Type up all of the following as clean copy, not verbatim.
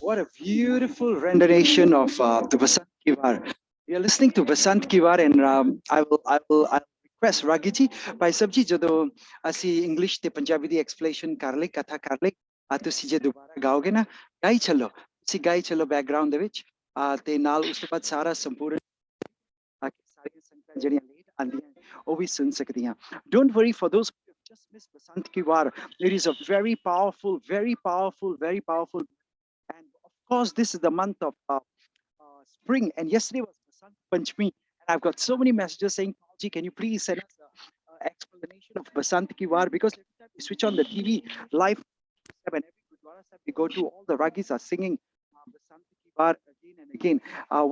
What a beautiful rendition of the Basant Kivar. You're listening to Basant Kivar, and I'll request Ragiji by Sabji Jado asi English te Punjabi di explanation karle katha karle ਤੁਸੀਂ ਜੇ ਦੁਬਾਰਾ ਗਾਓਗੇ ਨਾ ਗਾਈ ਚੱਲੋ ਤੁਸੀਂ ਗਾਈ ਚੱਲੋ background ਦੇ ਵਿੱਚ ਤੇ ਨਾਲ ਉਸ ਤੋਂ ਬਾਅਦ ਸਾਰਾ ਸੰਪੂਰਨ ਸਾਰੀਆਂ ਸੰਗਤਾਂ ਜਿਹੜੀਆਂ ਲੇਟ ਆਉਂਦੀਆਂ ਉਹ ਵੀ ਸੁਣ ਸਕਦੀਆਂ Don't worry for those who have just missed Basant Kivar. It is a very powerful, very powerful, very powerful. And of course, this is the month of spring. And yesterday was Basant Panchami. And I've got so many messages saying, Paulji, can you please send us an explanation of Basant Ki Vaar? Because every time we switch on the TV live, and every Gurdwara Sahib we go to, all the Ragis are singing Basant Ki Vaar again and again.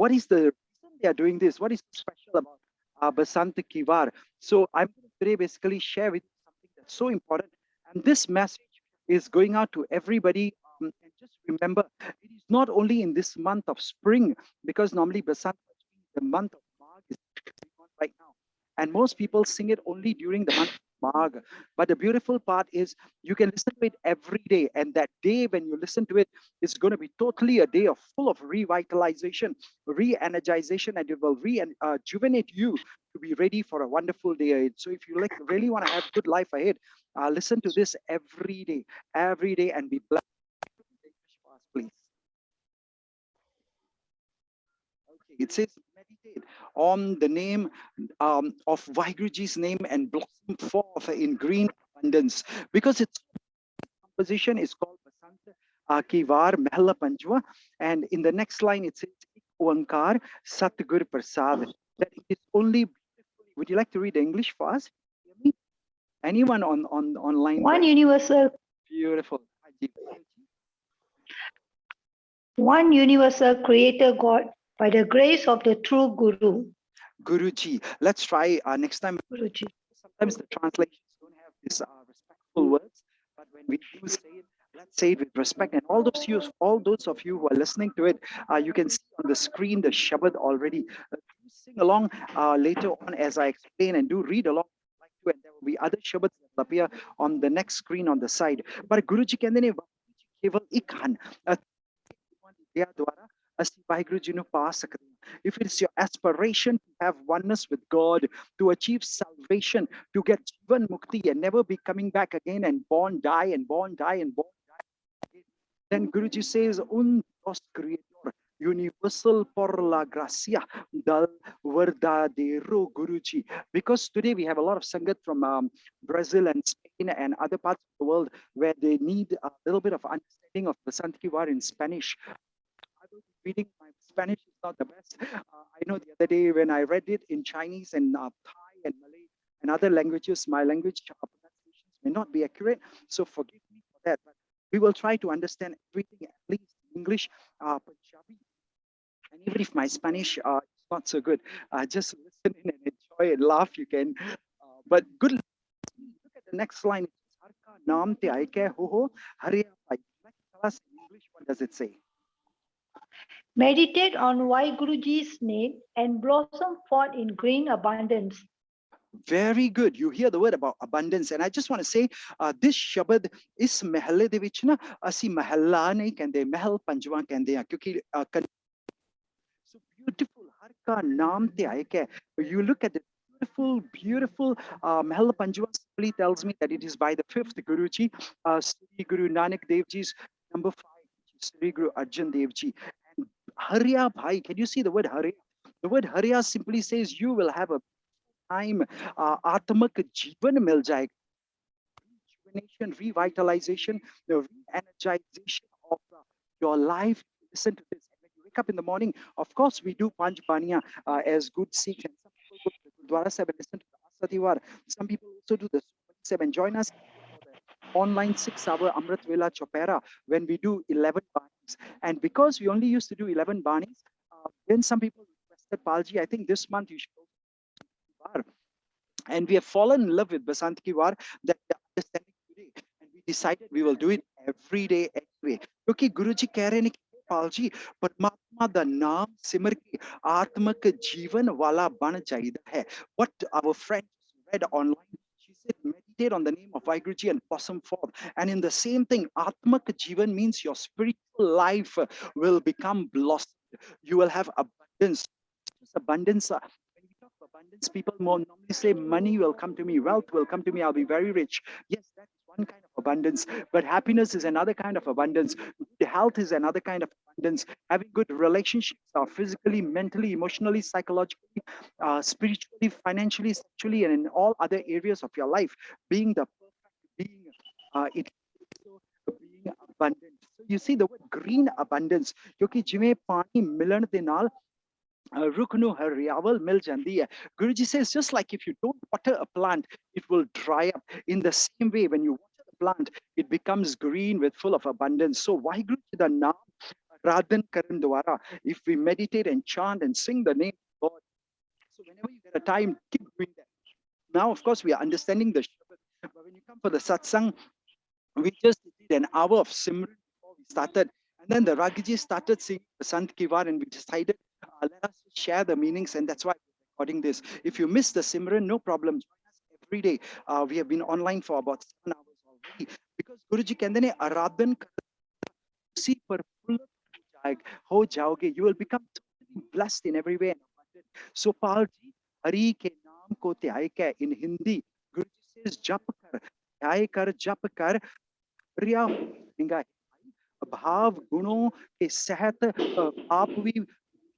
What is the reason they are doing this? What is special about Basant Ki Vaar? So I'm going to today basically share with you something that's so important. And this message is going out to everybody. And just remember, it is not only in this month of spring, because normally Basant Panchami, the month of Magh is going on right now. And most people sing it only during the month of Magh. But the beautiful part is you can listen to it every day. And that day when you listen to it, it's going to be totally a day of full of revitalization, re-energization, and it will rejuvenate you to be ready for a wonderful day ahead. So if you really want to have good life ahead, listen to this every day, and be blessed. Please. Okay, it says meditate on the name of Vaheguruji's name and blossom forth in green abundance, because its composition is called Basant Ki Vaar Mahla Panjwa, and in the next line it says Ik Oankar Satgur Prasad. That it is only beautifully. Would you like to read the English for us? Anyone on online? One universal. Beautiful. One universal creator God by the grace of the true Guru. Guruji. Let's try next time. Guruji. Sometimes the translations don't have these respectful words, but when we do say it, let's say it with respect. And all those of you who are listening to it, you can see on the screen the Shabad already. Do sing along later on as I explain, and do read along. And there will be other Shabads that will appear on the next screen on the side. But Guruji ਕਹਿੰਦੇ ਨੇ ਕੇਵਲ ਇੱਕ ਹਨ ਦਇਆ ਦੁਆਰਾ ਅਸੀਂ ਵਾਹਿਗੁਰੂ ਜੀ ਨੂੰ ਪਾ ਸਕਦੇ ਹਾਂ. If it's your aspiration to have oneness with God, to achieve salvation, to get Jivan Mukti and never be coming back again and born, die, and born, die, and born, die, then Guruji says, Un Dos Creator, universal por la gracia del verdadero Guruji. Because today we have a lot of Sangat from Brazil and Spain and other parts of the world where they need a little bit of understanding of Basant Ki Vaar in Spanish. I will be reading. My Spanish is not the best. I know the other day when I read it in Chinese and Thai and Malay and other languages, my language pronunciations may not be accurate. So forgive me for that. But we will try to understand everything, at least in English, Punjabi. And even if my Spanish is not so good, just listen in and enjoy and laugh. You can. But good. Look at the next line. Harka naam te aike ho hariya pai. Tell us in English, what does it say? Meditate on Vaheguruji's name and blossom forth in green abundance. Very good. You hear the word about abundance, and I just want to say this Shabad is Mahalle de vich na asi mahalla nahi kende, mahal panjwa kende hain, kyunki so beautiful. Har ka naam te aike. You look at the beautiful mahal panjwa simply tells me that it is by the 5th Guruji, Sri Guru Nanak Dev Ji's number 5, Sri Guru Arjan Dev Ji. And Hariya Bhai, can you see the word Hariya? The word Hariya simply says you will have a time Atmak Jivan mil jayega. Rejuvenation, revitalization, the re-energization of your life. Listen to this. When you wake up in the morning, of course, we do Panch Baniya as good Sikhs, and some people go to the Gurdwara Sahib and listen to the Asati Vaar. Some people also do the Sahib and join us online 6-hour Amrit Vela Chopera when we do 11 Banis. And because we only used to do 11 Banis, then some people requested, Palji, I think this month you should go to Vaar. And we have fallen in love with Basant Ki Vaar, that we are understanding today. And we decided we will do it every day anyway. Because Guruji keh rahe ne ki Palji, Paramatma da naam simar ke Atmak Jivan wala ban jayida hai. What our friend read online, she said, meditate meditate on the name of Vaheguruji and blossom forth. And in the same thing, Atmak Jivan means your spiritual life will become blossomed. You will have abundance. Just abundance. When we talk of abundance, people more normally say money will come to me, wealth will come to me, I'll be very rich. Yes, that is one kind of abundance. But happiness is another kind of abundance. Good health is another kind of abundance. Having good relationships, physically, mentally, emotionally, psychologically, spiritually, financially, sexually, and in all other areas of your life, being the perfect being, it is also being abundant. So you see the word green abundance, क्योंकि जिਵੇਂ पानी मिलण दे नाल रुख ਨੂੰ ਹਰਿਆਵਲ ਮਿਲ ਜਾਂਦੀ ਹੈ. Guruji says, just like if you don't water a plant, it will dry up. In the same way, when you water the plant, it becomes green with full of abundance. So why Guruji the naam Radhan Karan Dwara? If we meditate and chant and sing the name of God, so whenever you get a time, keep doing that. Now, of course, we are understanding the Shabad, but when you come for the satsang, we just did an hour of Simran before we started. And then the Ragiji started singing Basant Kivar, and we decided, let us share the meanings, and that's why we're recording this. If you miss the Simran, no problem. Join us every day. We have been online for about 7 hours already. Because Guruji Kendane Aradhan see ho jaoge, you will become totally blessed in every way and abundant. So Palji, Hari ke naam ko tyai ke in Hindi, Guruji says, jap kar, tyai kar, jap kar, प्रिया होगा भाव गुणों के सहत आप भी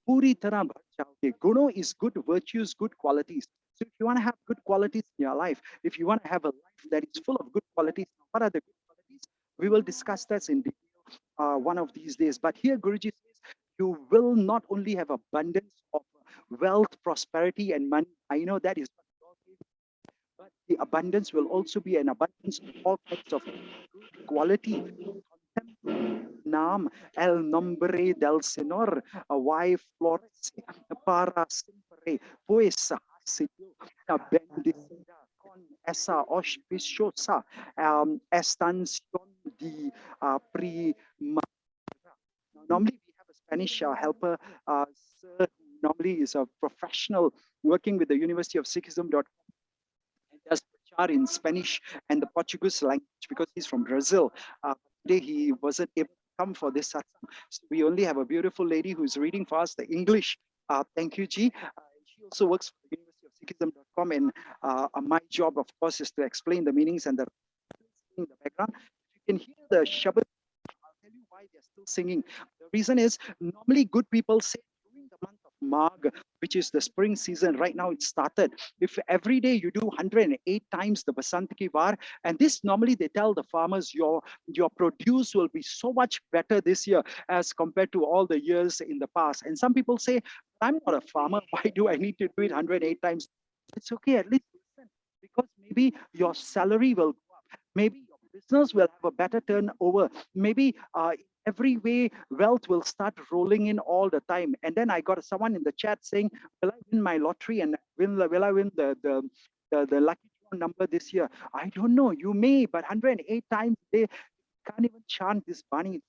पूरी तरह भर जाओगे. Guno is good virtues, good qualities. So if you want to have good qualities in your life, if you want to have a life that is full of good qualities, what are the good qualities? We will discuss that in detail one of these days. But here Guruji says, you will not only have abundance of wealth, prosperity, and money. I know that is what God gave, but the abundance will also be an abundance of all kinds of good quality. Naam el nombre del Señor, y florece para siempre, pues ha sido bendecida con esa auspiciosa estación de primavera. Normally, we have a Spanish helper, sir, who normally is a professional working with the University of Sikhism.com and does prachar in Spanish and the Portuguese language because he's from Brazil. Today he wasn't able to come for this satsang. So we only have a beautiful lady who's reading for us the English. Thank you, Ji. She also works for the University of Sikhism.com, and my job, of course, is to explain the meanings and the in the background. You can hear the Shabad. I'll tell you why they're still singing. The reason is normally good people say during the month of Magh, which is the spring season, right now it started. If every day you do 108 times the Basant Ki Vaar, and this normally they tell the farmers your produce will be so much better this year as compared to all the years in the past. And some people say, I'm not a farmer, why do I need to do it 108 times? It's okay, at least listen, because maybe your salary will go up. Maybe your business will have a better turnover. Maybe every way wealth will start rolling in all the time. And then I got someone in the chat saying, will I win my lottery and will I win the lucky draw number this year? I don't know. You may, but 108 times they can't even chant this Bani.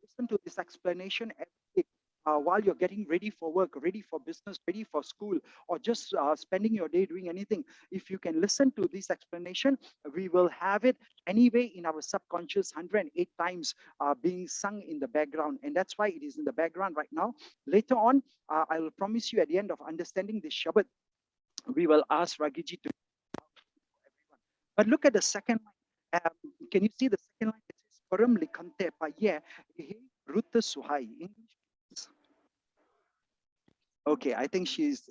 Listen to this explanation every day. While you're getting ready for work, ready for business, ready for school, or just spending your day doing anything, if you can listen to this explanation, we will have it anyway in our subconscious 108 times being sung in the background. And that's why it is in the background right now. Later on, I will promise you at the end of understanding this Shabad, we will ask Ragiji to everyone. But look at the second line. Can you see the second line? It says, Param likhante pa ye Ruta Suhai. English. Okay, I think she's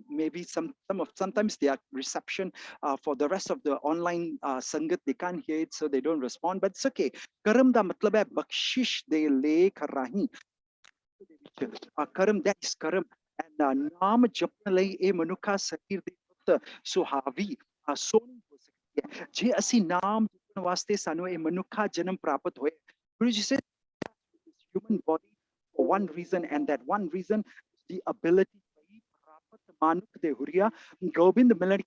maybe sometimes their reception for the rest of the online sangat, they can't hear it, so they don't respond, but it's okay. Karam da matlab hai bakshish de le karahi. Karam, that is karam. And naam japna lai e manuka sarir de put suhavi soni ho sakti hai. Je asi naam japna waste sanu e manuka janam prapat hoye. Guruji says human body for one reason, and that one reason the ability Manuk de Huria, Gobind Melody,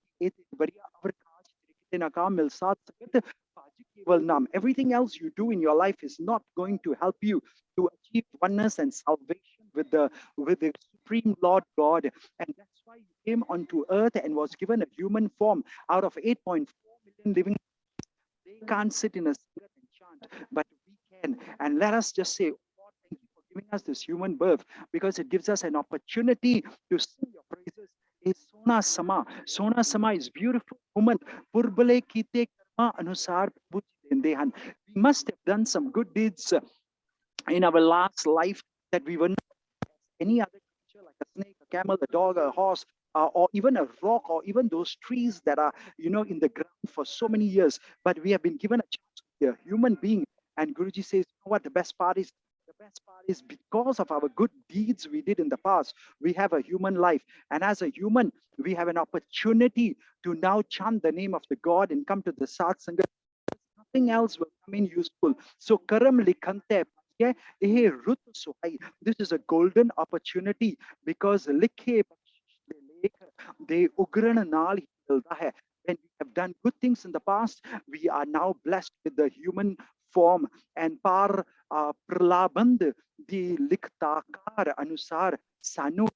everything else you do in your life is not going to help you to achieve oneness and salvation with the Supreme Lord God. And that's why he came onto earth and was given a human form out of 8.4 million living. They can't sit in a singer and chant, but we can. And let us just say, Lord, thank you for giving us this human birth, because it gives us an opportunity to sing your praises. Sona Sama is beautiful woman. Purbale kite karma anusar Prabhu ji dende han. We must have done some good deeds in our last life that we were not any other creature like a snake, a camel, a dog, a horse, or even a rock, or even those trees that are, in the ground for so many years. But we have been given a chance to be a human being. And Guruji says, you know what? The best part is, because of our good deeds we did in the past, we have a human life. And as a human, we have an opportunity to now chant the name of the God and come to the satsanga. Nothing else will come in useful. So karam likhante. This is a golden opportunity, because likhe they ugran naal hi milta hai. When we have done good things in the past, we are now blessed with the human form. And par pralaband di liktakar anusar sanu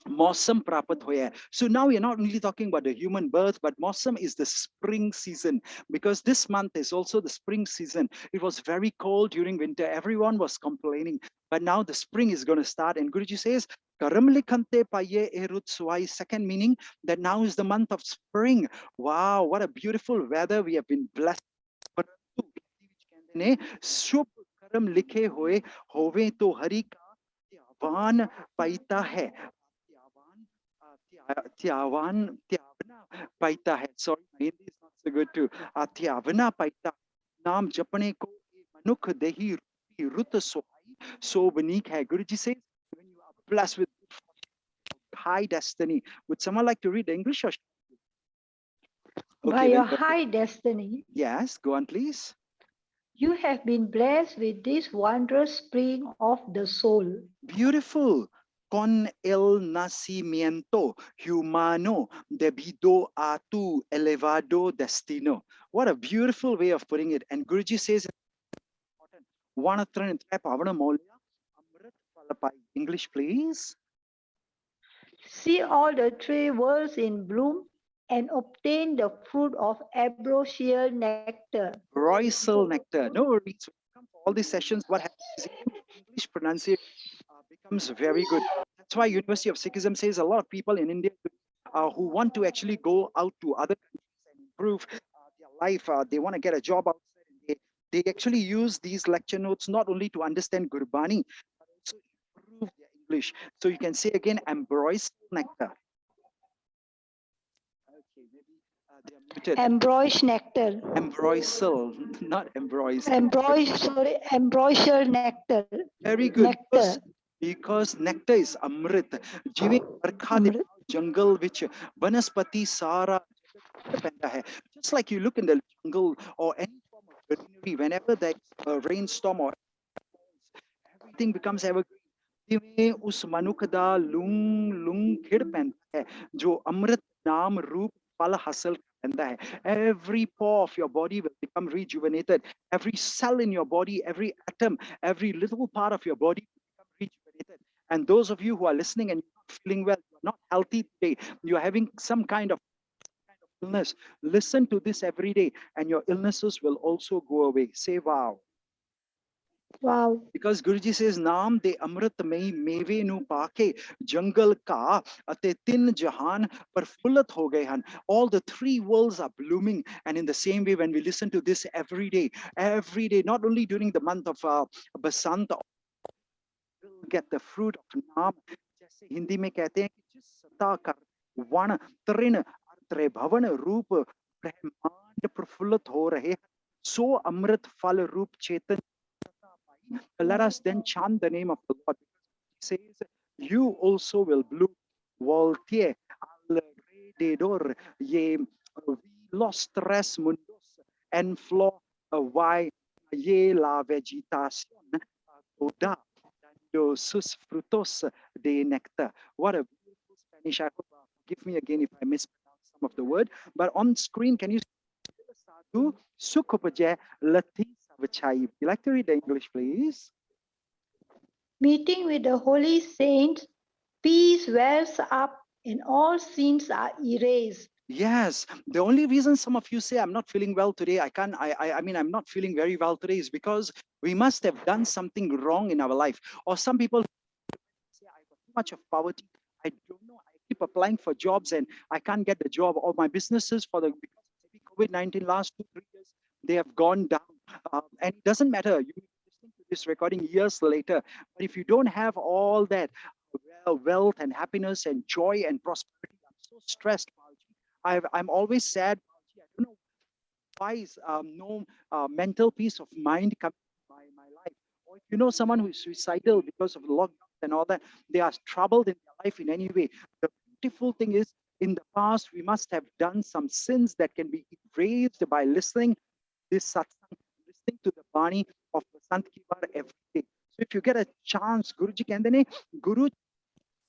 Mosam prapat hoya hai. So now we are not only talking about the human birth, but Mosam is the spring season, because this month is also the spring season. It was very cold during winter. Everyone was complaining, but now the spring is going to start. And Guruji says, Karam likhante paye erut suai. Second meaning, that now is the month of spring. Wow, what a beautiful weather we have been blessed. परंतु कहते ने शुभ कर्म लिखे हुए होवे तो हरि का त्यावान पाइता है. त्यावना पाइता है. Sorry, my Hindi is not so good too. त्यावना पाइता. नाम जपने को मनुख देही रुत सोहाई सोबनीक है. Guruji says, when you are blessed with high destiny. Would someone like to read the English? Or By your high destiny, yes, go on, please. you have been blessed with this wondrous spring of the soul. Beautiful. Con el nacimiento humano debido a tu elevado destino. What a beautiful way of putting it. And Guruji says, English, please. See all the three worlds in bloom and obtain the fruit of ambrosial nectar. Royal nectar. No worries. Come for all these sessions. What happens is English pronunciation becomes very good. That's why University of Sikhism says a lot of people in India who want to actually go out to other countries and improve their life. They want to get a job outside. And they actually use these lecture notes not only to understand Gurbani, but also improve their English. So you can say again, ambroial nectar. Okay, maybe they are muted. Ambroish nectar. Ambroial, not ambroise. Ambrosial nectar. Very good. Nectar. Because nectar is amrit. Jive barkha de jungle which vanaspati sara penda hai. Just like you look in the jungle or any form of greenery, whenever there's a rainstorm or everything becomes evergreen. जिवें उस मनुख दा लुंग लुंग खिड़ पैंदा है जो अमृत नाम रूप फल हासिल करता है. Every pore of your body will become rejuvenated. Every cell in your body, every atom, every little part of your body will become rejuvenated. And those of you who are listening and you're not feeling well, you're not healthy today, you're having some kind of illness, listen to this every day and your illnesses will also go away. Say wow. Wow. Because Guruji says, Naam de amrit mein meve nu paake jungle ka ate tin jahan parfulat ho gaye han. All the three worlds are blooming. And in the same way, when we listen to this every day, not only during the month of Basant, we'll get the fruit of Naam. जैसे हिंदी में कहते हैं कि जिस सता कर one तृण त्रिभुवन रूप ब्रह्मांड प्रफुल्लित हो रहे, सो अमृत फल रूप चेतन. Let us then chant the name of the Lord. He says, you also will bloom. Voltie alrededor ye los tres mundos en flor y ye la vegetación toda dando sus frutos de néctar. What a beautiful Spanish. I hope, forgive me again if I mispronounce some of the word. But on screen, can you sadhu sukh lati savachai? You like to read the English, please? Meeting with the holy saints, peace wells up and all sins are erased. Yes, the only reason some of you say I'm not feeling well today, I can't, I mean, I'm not feeling very well today is because we must have done something wrong in our life. Or some people say I got too much of poverty. I don't know. I keep applying for jobs and I can't get the job. Or my businesses for the because of maybe COVID-19 last 2 3 years they have gone down. And it doesn't matter. You may be listening to this recording years later, but if you don't have all that wealth and happiness and joy and prosperity, I'm so stressed, Palji. I'm always sad, Palji. I don't know why is no mental peace of mind coming to my life. Or if you know someone who is suicidal because of lockdowns and all that, they are troubled in their life in any way. The beautiful thing is, in the past, we must have done some sins that can be erased by listening this satsang, listening to the Bani of Basant Kivar every day. So if you get a chance, Guruji ਕਹਿੰਦੇ ਨੇ Guru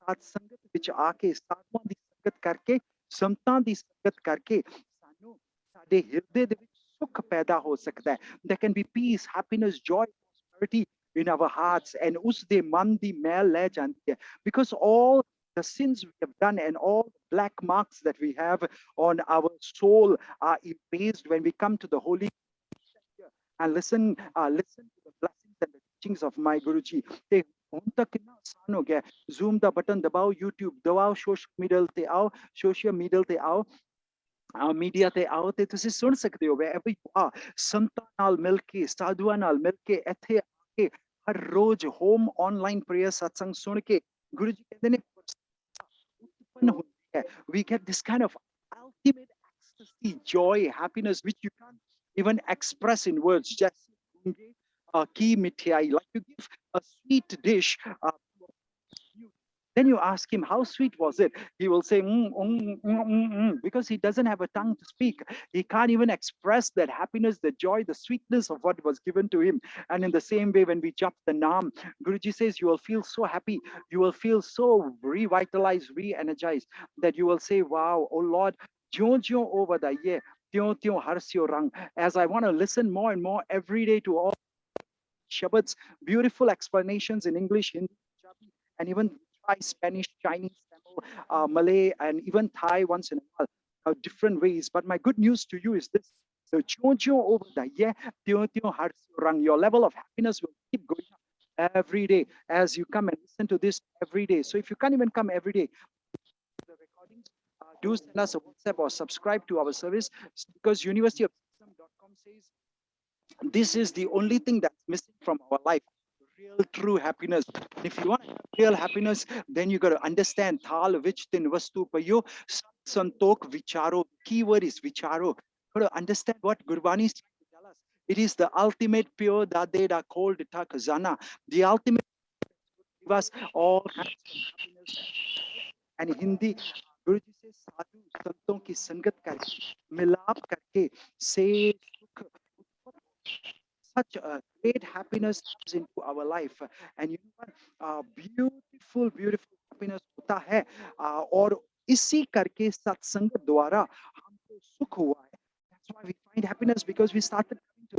ਸਾਧ ਸੰਗਤ ਵਿੱਚ ਆ ਕੇ ਸਾਧੂਆਂ ਦੀ ਸੰਗਤ ਕਰਕੇ ਸੰਤਾਂ ਦੀ ਸੰਗਤ ਕਰਕੇ ਸਾਨੂੰ ਸਾਡੇ ਹਿਰਦੇ ਦੇ ਵਿੱਚ ਸੁੱਖ ਪੈਦਾ ਹੋ ਸਕਦਾ ਹੈ. There can be peace, happiness, joy, prosperity in our hearts, and ਉਸ ਦੇ ਮਨ ਦੀ ਮੈਲ ਲੈ ਜਾਂਦੀ ਹੈ, because all the sins we have done and all the black marks that we have on our soul are erased when we come to the holy and listen to the blessings and the teachings of my Guruji. ਤੇ ਹੁਣ ਤੱਕ ਕਿੰਨਾ ਆਸਾਨ ਹੋ ਗਿਆ, zoom ਦਾ button ਦਬਾਓ, YouTube ਦਬਾਓ, social media ਤੇ ਆਓ, ਸੋਸ਼ਲ ਮੀਡੀਆ ਤੇ ਆਓ, ਮੀਡੀਆ ਤੇ ਆਓ ਤੇ ਤੁਸੀਂ ਸੁਣ ਸਕਦੇ ਹੋ wherever you are, ਸੰਤਾਂ ਨਾਲ ਮਿਲ ਕੇ, ਸਾਧੂਆਂ ਨਾਲ ਮਿਲ ਕੇ, ਇੱਥੇ ਆ ਕੇ ਹਰ ਰੋਜ਼ ਹੋਮ ਆਨਲਾਈਨ ਪ੍ਰੇਅਰ ਸਤਸੰਗ ਸੁਣ ਕੇ ਗੁਰੂ ਜੀ ਕਹਿੰਦੇ ਨੇ ਉਤਪੰਨ ਹੁੰਦੀ ਹੈ. We get this kind of ultimate ecstasy, joy, happiness which you can't even express in words. Just ki mithai, like you give a sweet dish then you ask him, how sweet was it? He will say, because he doesn't have a tongue to speak. He can't even express that happiness, the joy, the sweetness of what was given to him. And in the same way, when we jump the Naam, Guruji says, you will feel so happy. You will feel so revitalized, re-energized, that you will say, wow, oh Lord, jyo over the year. As I want to listen more and more every day to all Shabad's beautiful explanations in English, Hindi, Punjabi, and even try Spanish, Chinese, Tamil, Malay, and even Thai once in a while, different ways. But my good news to you is this. So, over the year, your level of happiness will keep going up every day as you come and listen to this every day. So if you can't even come every day, the recordings, do send us a WhatsApp or subscribe to our service, because universityofsystem.com says this is the only thing that's missing from our life, real true happiness. And if you want real happiness, then you got to understand thal vich tin vastu payo santok vicharo. Keyword is vicharo. You got to understand what Gurbani is trying to tell us. It is the ultimate pure dadeda called takazana, the ultimate give us all kinds of happiness. And Hindi, Guruji says sadhu santon ki sangat karke milap karke se sukh, such a great happiness comes into our life. And you know what, beautiful happiness होता है, और इसी करके सत्संग द्वारा हमको सुख हुआ है. That's why we find happiness, because we started coming to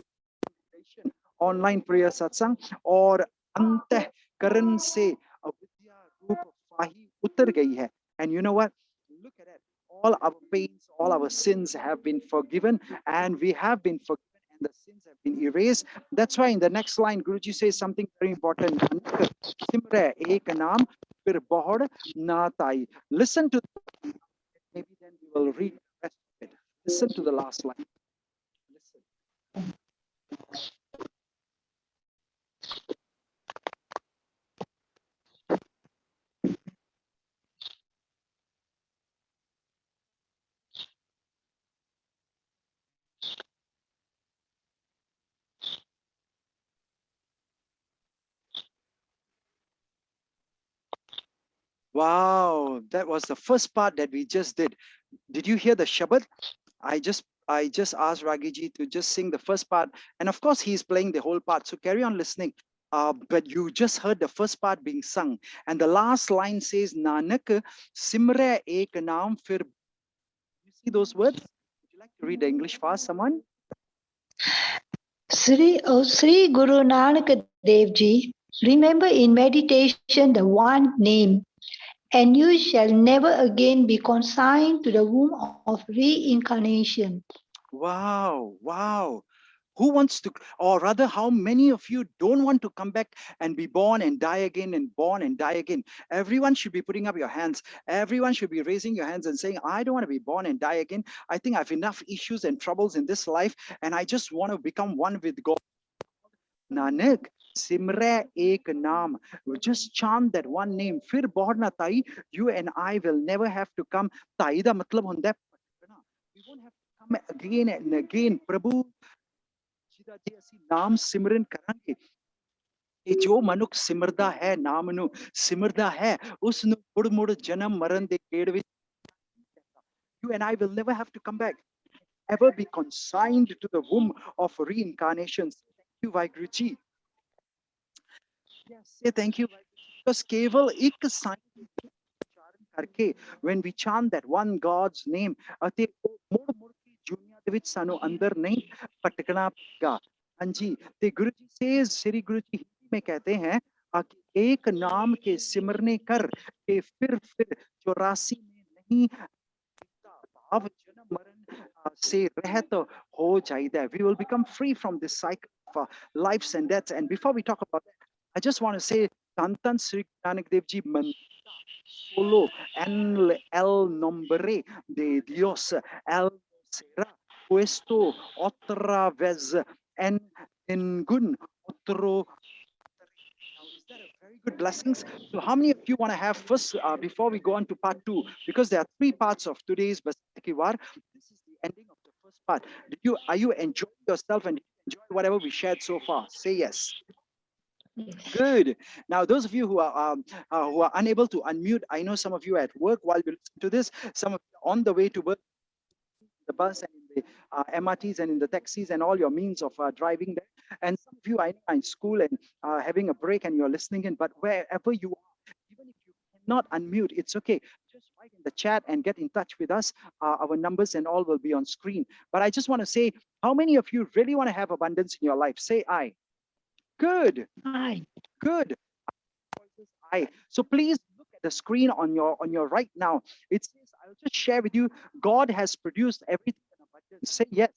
meditation, online prayer satsang, और अंतःकरण से अविद्या रूप फाही उतर गई है. And you know what, look at it, all our pains, all our sins have been forgiven, and we have been forgiven, and the sins have been erased. That's why in the next line, Guruji says something very important. Simre ek naam fir bahud na tai. Listen to, maybe then we will read the rest of it. Listen to the last line. Listen. Wow, that was the first part that we just did. Did you hear the Shabad? I just asked Ragiji to just sing the first part, and of course he's playing the whole part. So carry on listening. But you just heard the first part being sung, and the last line says Nanak Simre ek naam fir. You see those words? Would you like to read the English fast, someone? Sri Guru Nanak Dev Ji, remember in meditation the one name and you shall never again be consigned to the womb of reincarnation. Wow, wow. Who wants to, or rather, how many of you don't want to come back and be born and die again and born and die again? Everyone should be putting up your hands. Everyone should be raising your hands and saying, I don't want to be born and die again. I think I have enough issues and troubles in this life, and I just want to become one with God. Nanak, Simre ek naam. Just chant that one name. Fir bahut na tai, you and I will never have to come. Tai da matlab hunda hai bhatna. We won't have to come again and again. Prabhu, ਜਿਹਦਾ ਜੇ ਅਸੀਂ ਨਾਮ ਸਿਮਰਨ ਕਰਾਂਗੇ, ਇਹ ਜੋ ਮਨੁੱਖ ਸਿਮਰਦਾ ਹੈ ਨਾਮ ਨੂੰ ਸਿਮਰਦਾ ਹੈ ਉਸ ਨੂੰ ਮੁੜ ਮੁੜ ਜਨਮ ਮਰਨ ਦੇ ਗੇੜ ਵਿੱਚ you and I will never have to come back, ever be consigned to the womb of reincarnations. Thank you, Vaheguru Ji. Yes, say thank you, Vaheguru Ji. Because keval ek sign ਉਚਾਰਨ ਕਰਕੇ when we chant that one God's name ਅਤੇ ਉਹ ਮੁੜ ਮੁੜ ਕੇ ਦੁਨੀਆ ਦੇ ਵਿੱਚ ਸਾਨੂੰ ਅੰਦਰ ਨਹੀਂ ਭਟਕਣਾ ਪਏਗਾ। ਹਾਂਜੀ, ਤੇ ਗੁਰੂ ਜੀ says, श्री गुरु जी हिंदी में कहते हैं कि एक नाम के सिमरने कर के फिर 84 में नहीं भाव जन्म मरण से रहित हो जाइदा। We will become free from this cycle of lives and deaths. And before we talk about that, I just want to say, Tantan Sri Nanak Dev Ji solo en el nombre de Dios, el será puesto otra vez en ningún otro. Now, is that a very good blessings? So how many of you want to have first, before we go on to part 2, because there are 3 parts of today's Basant Ki Vaar, this is the ending of the first part. Are you enjoying yourself and enjoy whatever we shared so far? Say yes. Yes. Good. Now, those of you who are unable to unmute, I know some of you are at work while you listen to this. Some of you are on the way to work, the bus and in the MRTs and in the taxis and all your means of driving there. And some of you I know are in school and having a break and you're listening in. But wherever you are, even if you cannot unmute, it's okay. Just write in the chat and get in touch with us. Our numbers and all will be on screen. But I just want to say, how many of you really want to have abundance in your life? Say I. Good. Hi. Good. I. So please look at the screen on your right now. It says, I'll just share with you, God has produced everything in abundance. Say yes.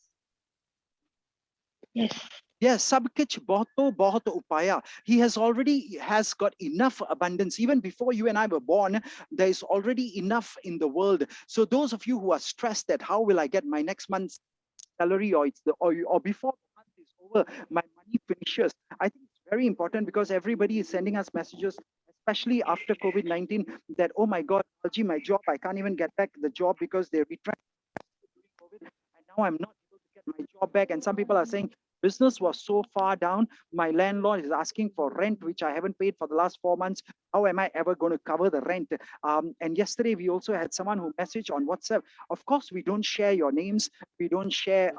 Yes. Yes, sab kuch bahut upaya. He has got enough abundance. Even before you and I were born, there is already enough in the world. So those of you who are stressed that how will I get my next month's salary, or before the month is over, my money finishes. I think it's very important because everybody is sending us messages, especially after COVID-19, that oh my God, Alji, my job, I can't even get back the job because they retrenched during COVID, and now I'm not able to get my job back. And some people are saying business was so far down. My landlord is asking for rent, which I haven't paid for the last 4 months. How am I ever going to cover the rent? And yesterday we also had someone who messaged on WhatsApp. Of course, we don't share your names. We don't share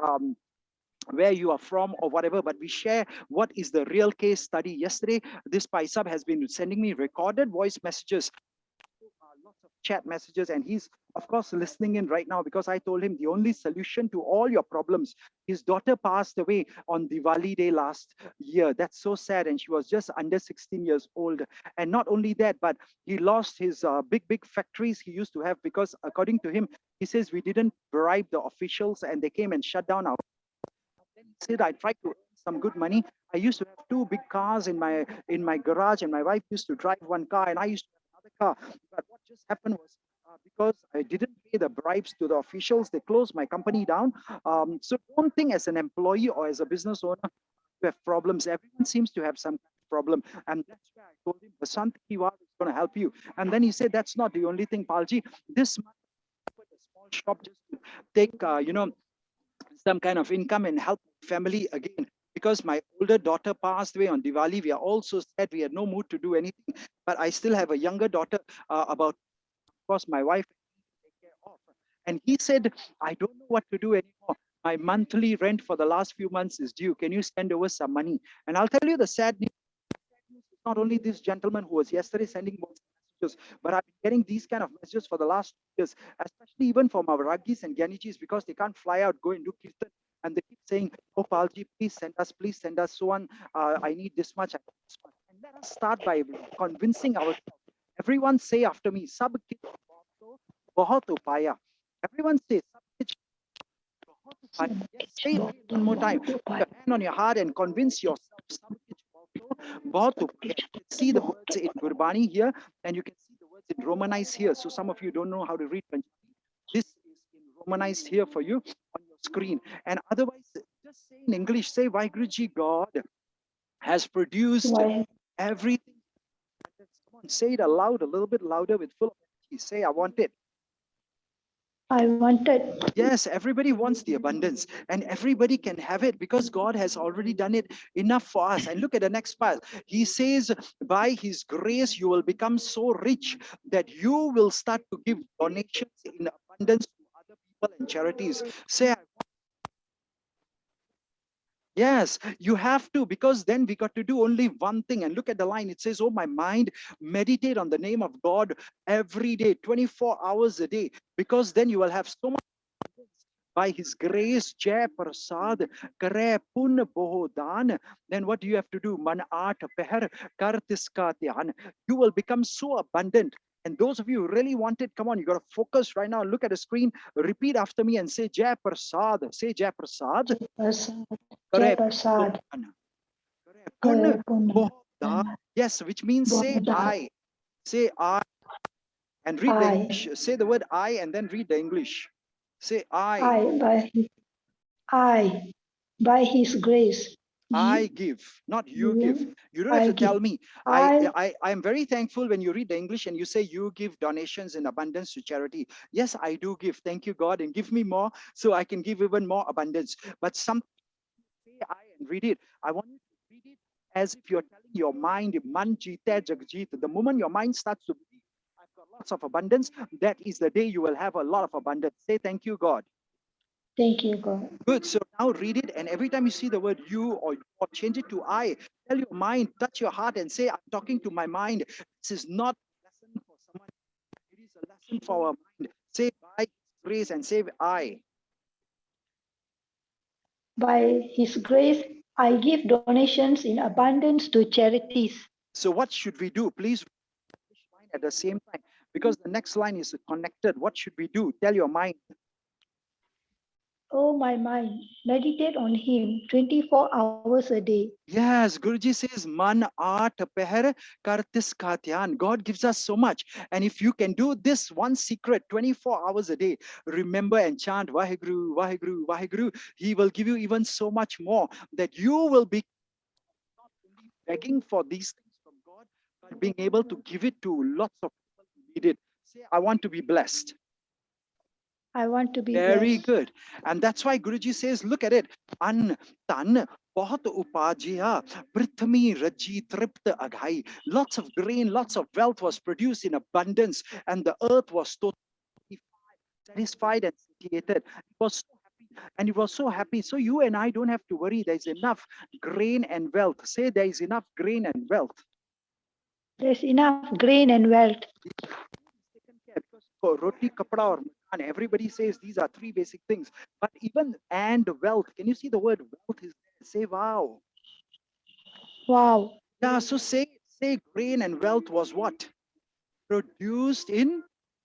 where you are from or whatever, but we share what is the real case study. Yesterday, this Paisab has been sending me recorded voice messages, lots of chat messages, and he's of course listening in right now because I told him the only solution to all your problems. His daughter passed away on Diwali day last year. That's so sad, and she was just under 16 years old. And not only that, but he lost his big factories he used to have because according to him, he says we didn't bribe the officials and they came and shut down our. Then he said, I tried to earn some good money. I used to have 2 big cars in my garage, and my wife used to drive one car, and I used to have another car. But what just happened was because I didn't pay the bribes to the officials, they closed my company down. So don't think as an employee or as a business owner you have problems. Everyone seems to have some kind of problem, and that's why I told him Basant Ki Vaar is going to help you. And then he said, that's not the only thing, Palji. This month I opened a small shop just to take some kind of income and help family again, because my older daughter passed away on Diwali. We are also sad, we had no mood to do anything, but I still have a younger daughter, about, of course, my wife take care of. And he said, I don't know what to do anymore. My monthly rent for the last few months is due. Can you send over some money? And I'll tell you the sad news. It's not only this gentleman who was yesterday sending messages, but I've been getting these kind of messages for the last 2 years, especially even from our Raggis and Gyanijis, because they can't fly out, go and do Kirtan. And they keep saying, oh, Palji, please send us so on. I need this much, I need this much. And let us start by convincing ourselves Everyone say after me, Sab kich bahut upaya. Everyone say, Sab kich bahut upaya. Yes, say it one more time. Put your hand on your heart and convince yourself. Sab kich bahut upaya. You can see the words in Gurbani here, and you can see the words in Romanized here. So some of you don't know how to read Punjabi. This is in Romanized here for you on your screen. And otherwise, just say in English, say Vaheguruji, God has produced Why? everything. Come on, say it aloud, a little bit louder with full of energy. Say, I want it. I wanted. Yes, everybody wants the abundance and everybody can have it because God has already done it enough for us. And look at the next part. He says, by his grace, you will become so rich that you will start to give donations in abundance to other people and charities. Say, yes, you have to, because then we got to do only one thing. And look at the line. It says, oh, my mind, meditate on the name of God every day, 24 hours a day, because then you will have so much by his grace, Jai Prasad, Kare Pun Bohodan. Then what do you have to do? Man Art Peher Kartiska Dhyan. You will become so abundant. And those of you who really want it, come on, you got to focus right now. Look at the screen, repeat after me and say Jai Prasad. Say Jai Prasad. Prasad. Jai Kare Prasad. Pun Puna. Bohodan. Yes, which means say Boda. I. Say I. And read the I. English. Say the word I and then read the English. Say I. I. By his grace. I give, not you give. You don't have I to give. tell me. I. I am very thankful when you read the English and you say you give donations in abundance to charity. Yes, I do give. Thank you, God, and give me more so I can give even more abundance. But some say I and read it. I want you to read it as if you're telling your mind, man jeeta jagjit. The moment your mind starts to believe, I've got lots of abundance, that is the day you will have a lot of abundance. Say thank you, God. Thank you, God. Good. So now read it, and every time you see the word you or change it to I, tell your mind, touch your heart, and say, I'm talking to my mind. This is not a lesson for someone, it is a lesson for our mind. Say by His grace and say I. By his grace, I give donations in abundance to charities. So what should we do? Please read at the same time, because the next line is connected. What should we do? Tell your mind. Oh, my mind, meditate on him 24 hours a day. Yes, Guruji says, Man art peher kartis katyan. God gives us so much. And if you can do this one secret 24 hours a day, remember and chant Waheguru, Waheguru, Waheguru, he will give you even so much more that you will be not only begging for these things from God, but being able to give it to lots of people who need it. Say, I want to be blessed. I want to be Very blessed. good. And that's why Guruji says, look at it. An tan bahut upajiya prithmi raji tript aghai. Lots of grain, lots of wealth was produced in abundance, and the earth was totally satisfied and satiated. It was so happy, and it was so happy. So you and I don't have to worry. There's enough grain and wealth. Say there is enough grain and wealth. There's enough grain and wealth. Taken care, because for roti, kapda, or makan, everybody says these are three basic things. But even and wealth, can you see the word wealth is there? Say wow. Wow. Yeah, so say grain and wealth was what? Produced in,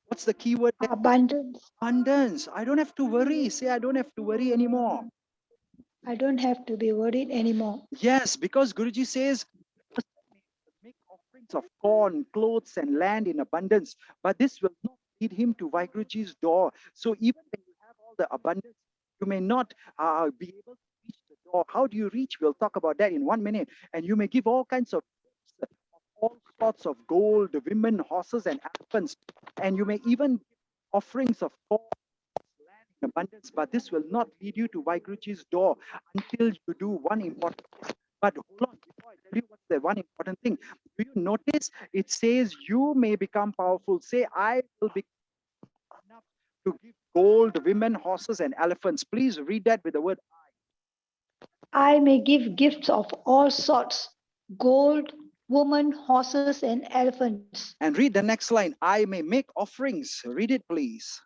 what's the key word there? Abundance. Abundance. I don't have to worry. Say I don't have to worry anymore. I don't have to be worried anymore. Yes, because Guruji says make offerings of corn, clothes, and land in abundance, but this will not lead him to Vaheguruji's door. So even when you have all the abundance, you may not be able to reach the door. How do you reach? We'll talk about that in 1 minute. And you may give all kinds of gifts of all sorts of gold, women, horses, and elephants. And you may even give offerings of corn, land in abundance, but this will not lead you to Vaheguruji's door until you do one important thing. But hold on, before I tell you what's the one important thing, do you notice it says you may become powerful? Say, I will be enough to give gold, women, horses, and elephants. Please read that with the word I may give gifts of all sorts gold, women, horses, and elephants. and read the next line. I may make offerings. Read it, please.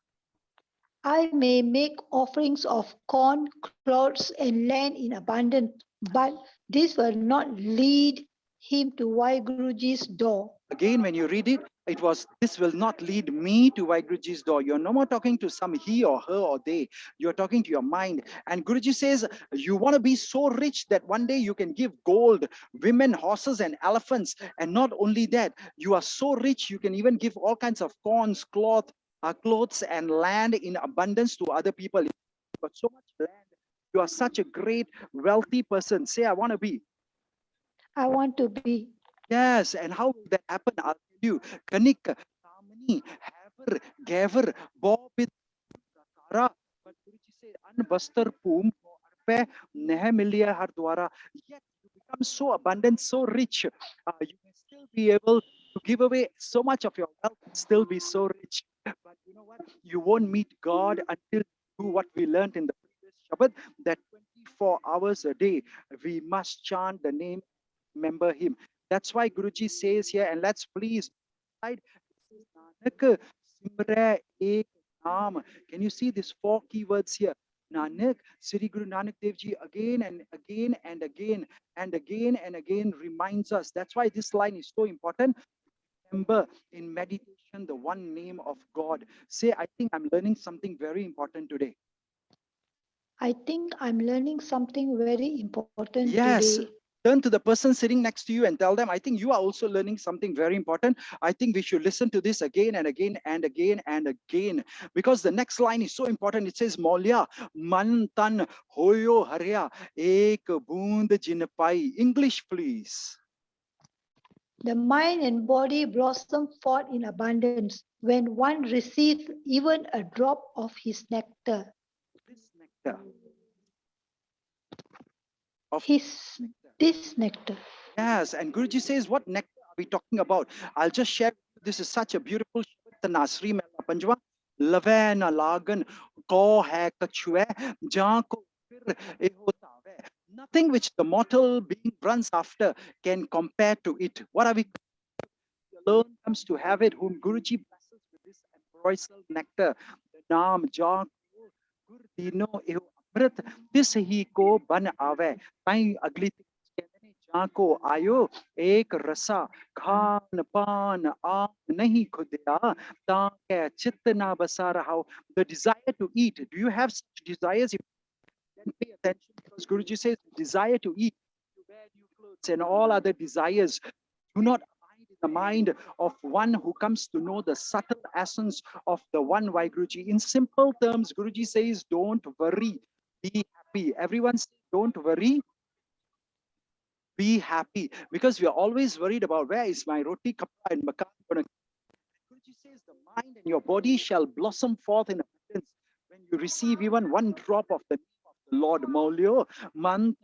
I may make offerings of corn, clothes, and land in abundance, but this will not lead him to Vaheguruji's door. Again, when you read it, It was, this will not lead me to Vaiguruji's door. You're no more talking to some he or her or they. You're talking to your mind. And Guruji says, you want to be so rich that one day you can give gold, women, horses, and elephants. And not only that, you are so rich, you can even give all kinds of corns, clothes, and land in abundance to other people. You've got so much land. You are such a great, wealthy person. Say, I want to be. I want to be. Yes, and how will that happen? I'll tell you. Kanik, Kamani, Haver, Gaver, Bob, Tara. But Guruji says, Unbuster Pum, Arpe, Nehemilia Hardwara. Yet you become so abundant, so rich. You may still be able to give away so much of your wealth and still be so rich. But you know what? You won't meet God until you do what we learned in the previous Shabbat, that 24 hours a day we must chant the name, remember Him. That's why Guruji says here, and let's please slide. Nanak Simre Ek Naam. Can you see these four keywords here? Nanak, Sri Guru Nanak Dev Ji again and again and again and again and again reminds us. That's why this line is so important. Remember in meditation the one name of God. Say, I think I'm learning something very important today. I think I'm learning something very important Yes. today. Turn to the person sitting next to you and tell them, I think you are also learning something very important. I think we should listen to this again and again and again and again. Because the next line is so important. It says, Maulya, man tan hoyo harya, ek boond jin pai. English, please. The mind and body blossom forth in abundance when one receives even a drop of his nectar. This nectar. Of His, this nectar. Yes, and Guruji says, what nectar are we talking about? I'll just share. This is such a beautiful Tanasri Mela Panjwa. Lave na lagan ko hai kachue jaan ko fir eh hota hai. Nothing which the mortal being runs after can compare to it. What are we? Alone comes to have it, whom Guruji blesses with this ambrosial nectar. The naam jaan ko gur dino eh amrit tis hi ko ban ave. Tahi agli को आयो एक रसा खान पान आम नहीं खुदिया ताके चित्त ना बसा रहा. The desire to eat, do you have such desires? You then pay attention, because Guruji says desire to eat, to wear new clothes, and all other desires do not abide in the mind of one who comes to know the subtle essence of the one Vaiguruji. In simple terms, Guruji says, don't worry, be happy. Everyone says, don't worry, be happy, because we are always worried about where is my roti kapra and makan going to. Guruji says the mind and your body shall blossom forth in abundance when you receive even one drop of the name of the Lord. Maulyo mantan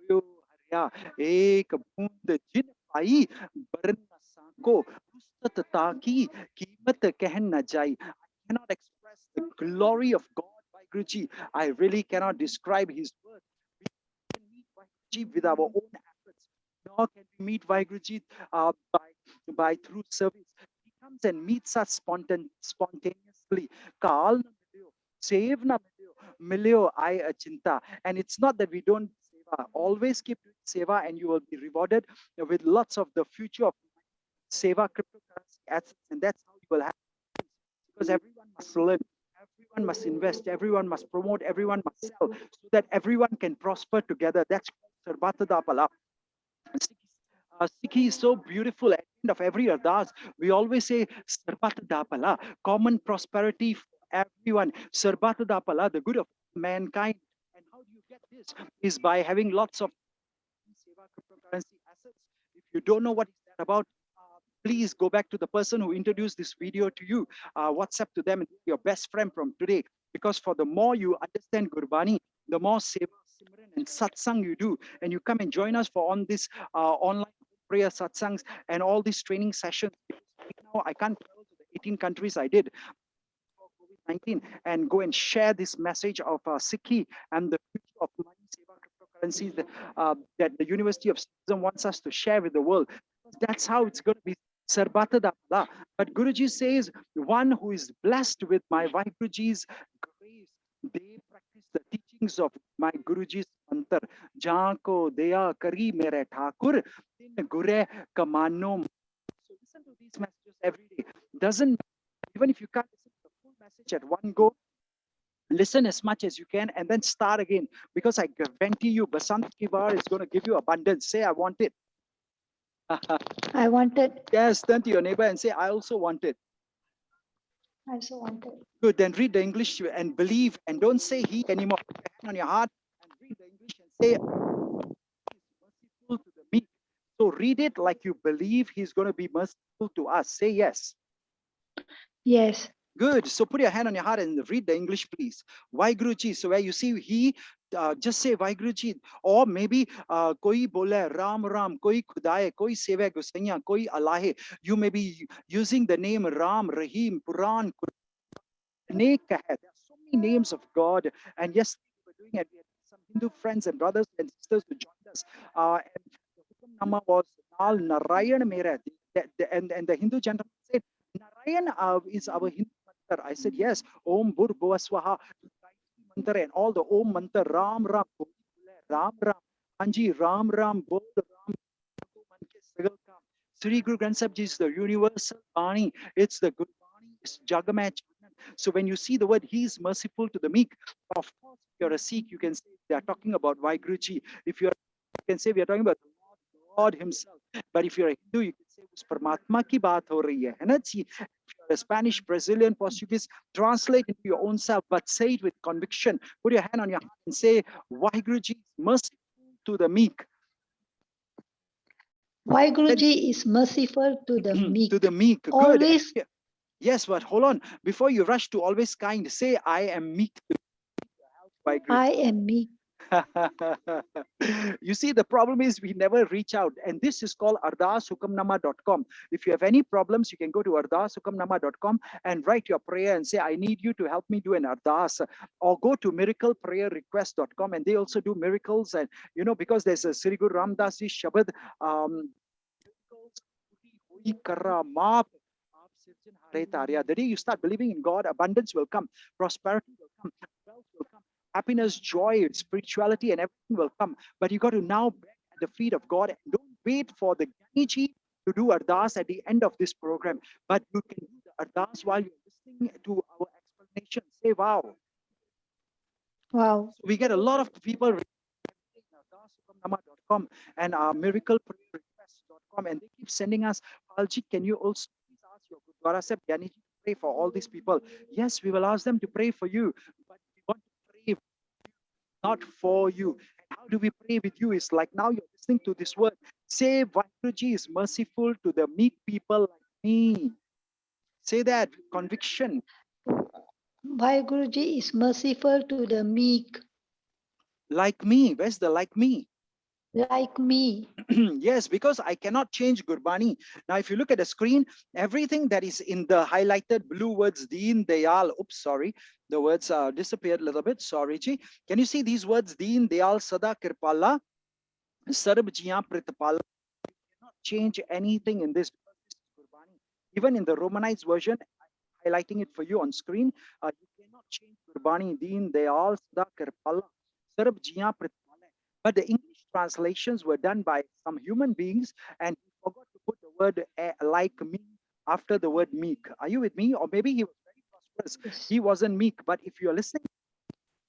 hoyo harya ek boond jin pai barna sako ustat taki कीमत कह न जाई. I cannot express the glory of God by Guruji. I really cannot describe His word. We can meet by Guruji with our own efforts, nor can we meet Vaiguruji by through service. He comes and meets us spontaneously. Kaal na milyo, save na milyo I achinta. And it's not that we don't seva. Always keep doing seva, and you will be rewarded with lots of the future of seva cryptocurrency assets, and that's how you will have. Because everyone must learn, everyone must invest, everyone must promote, everyone must sell, so that everyone can prosper together. That's called Sarbata Dapala. Sikhi is so beautiful. At the end of every ardas, we always say Sarbata Dapala, common prosperity for everyone. Sarbata Dapala, the good of mankind. And how do you get this? Is by having lots of Seva cryptocurrency assets. If you don't know what is that about, please go back to the person who introduced this video to you. WhatsApp to them and be your best friend from today. Because for the more you understand Gurbani, the more Seva, Simran, and Satsang you do, and you come and join us for on this online prayer satsangs and all these training sessions. Right now, I can't travel to the 18 countries I did for COVID-19 and go and share this message of Sikhi and the future of money, Seva, cryptocurrencies that the University of Sikhism wants us to share with the world. That's how it's going to be. Sarbata Dapala. But Guruji says, one who is blessed with my Vaiguruji's grace, they practice the teachings of my Guruji's mantra. Janko Deya Kari Mere Thakur, Tin Gure Kamano. So listen to these messages every day. Doesn't matter. Even if you can't listen to the full message at one go, listen as much as you can and then start again. Because I guarantee you, Basant Kivar is going to give you abundance. Say, I want it. I wanted. Yes, turn to your neighbor and say, I also want it. I also wanted. Good, then read the English and believe and don't say he anymore. Put your hand on your heart and read the English and say, merciful to the meek. So read it like you believe he's going to be merciful to us. Say yes. Yes. Good. So put your hand on your heart and read the English, please. Waheguru ji. So where you see he, just say Waheguru ji. Or maybe koi bole Ram Ram, koi Khudaye, koi Sewa Gusaiya, koi Allah hai. You may be using the name Ram, Rahim, Puran, There are so many names of God. And yes, we were doing it. We had some Hindu friends and brothers and sisters who joined us. And the Hukum Nama was Nal Narayan Mera. And the Hindu gentleman said, Narayan is our Hindu mantra. I said, yes. Om Bur Bhuvaswaha. Mantra and all the Om mantra. Ram Ram. Ram Ram. Anji Ram Ram. Bol Ram. Sri Guru Granth Sahib Ji is the universal Bani. It's the good Bani. It's Jagamat. So when you see the word, he is merciful to the meek. Of course, if you're a Sikh, you can say they are talking about Vaiguruji. If you can say we are talking about the Lord God himself. But if you're a Hindu, you can say us Paramatma ki baat ho rahi hai. Na ji? If you're a Spanish, Brazilian, Portuguese, translate into your own self, but say it with conviction. Put your hand on your heart and say, Vaiguruji is merciful to the meek. Vaiguruji is merciful to the meek. To the meek. Good. Always. Yes, but hold on. Before you rush to always kind, say, I am meek. I am meek. You see, the problem is we never reach out. And this is called ardashukamnama.com. If you have any problems, you can go to ardashukamnama.com and write your prayer and say, I need you to help me do an ardas. Or go to miracleprayerrequest.com and they also do miracles. And, you know, because there's a Sri Guru Ramdas Ji Shabad, the day you start believing in God, abundance will come, prosperity will come, wealth will come, happiness, joy, spirituality, and everything will come. But you got to now beg at the feet of God and don't wait for the Ganiji to do ardas at the end of this program. But you can do the ardas while you're listening to our explanation. Say wow. Wow. So we get a lot of people ardashukamnama.com and miracleprayerrequest.com, and they keep sending us, Palji, can you also ask your Gurdwara Sahib Gyani ji to pray for all these people? Yes, we will ask them to pray for you, but we want to pray for you, not for you. And how do we pray with you? It's like now you're listening to this word. Say, Vaiguruji is merciful to the meek people like me. Say that with conviction. Vaiguruji is merciful to the meek. Like me. Where's the like me? Like me. Yes, because I cannot change Gurbani. Now, if you look at the screen, everything that is in the highlighted blue words, Deen Dayal, oops, sorry, the words disappeared a little bit. Sorry, Ji. Can you see these words? Deen Dayal Sada Kirpala, Sarb Jiya Pritapala. You cannot change anything in this because this is Gurbani. Even in the Romanized version, I'm highlighting it for you on screen, you cannot change Gurbani. Deen Dayal Sada Kirpala, Sarb Jiya Pritapala. But the English translations were done by some human beings, and he forgot to put the word like me after the word meek. Are you with me? Or maybe he was very prosperous. Yes. He wasn't meek. But if you're listening,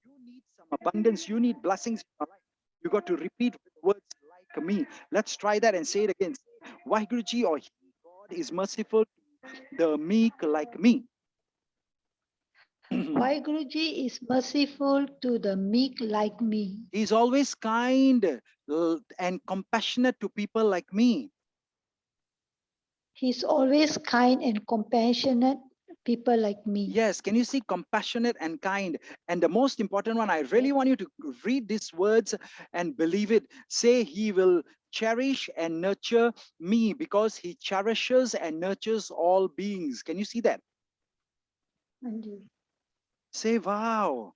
you need some abundance. You need blessings in your life. You got to repeat with the words like me. Let's try that and say it again. Waheguru or he, God is merciful to the meek like me. Vaiguruji is merciful to the meek like me. He's always kind and compassionate to people like me. He's always kind and compassionate people like me. Yes, can you see compassionate and kind? And the most important one, I really want you to read these words and believe it. Say, he will cherish and nurture me because he cherishes and nurtures all beings. Can you see that? Say, wow.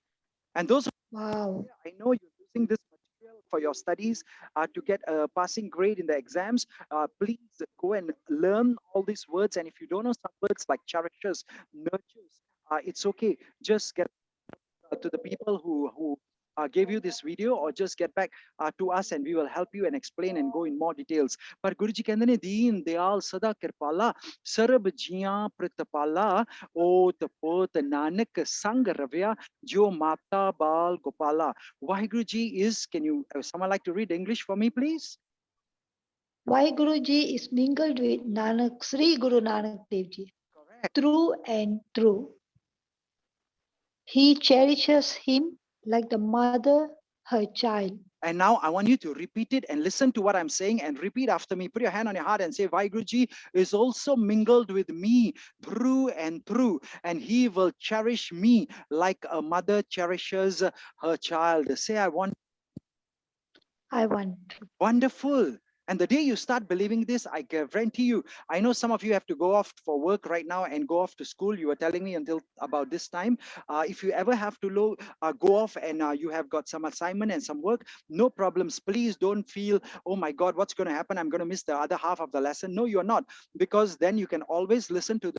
And those, wow. I know you're using this material for your studies to get a passing grade in the exams. Please go and learn all these words. And if you don't know some words like cherishes, nurtures, it's okay. Just get to the people who gave you this video, or just get back to us and we will help you and explain and go in more details. पर गुरु जी कहंदे ने दीन दयाल सदा कृपाला SERB जियां प्रतपाला ओत पोत नानक संग रव्या jo mata bal gopala. Waheguru ji is, can you, someone like to read English for me, please? Waheguru Ji is mingled with Nanak, Sri Guru Nanak Dev Ji, Correct. through and through. He cherishes him like the mother her child. And now I want you to repeat it and listen to what I'm saying and repeat after me. Put your hand on your heart and say, Vaiguruji is also mingled with me through and through, and he will cherish me like a mother cherishes her child. Say, I want. I want. Wonderful. And the day you start believing this, I guarantee you, I know some of you have to go off for work right now and go off to school. You were telling me until about this time. If you ever have to go off and you have got some assignment and some work, no problems. Please don't feel, oh my God, what's going to happen? I'm going to miss the other half of the lesson. No, you're not. Because then you can always listen to the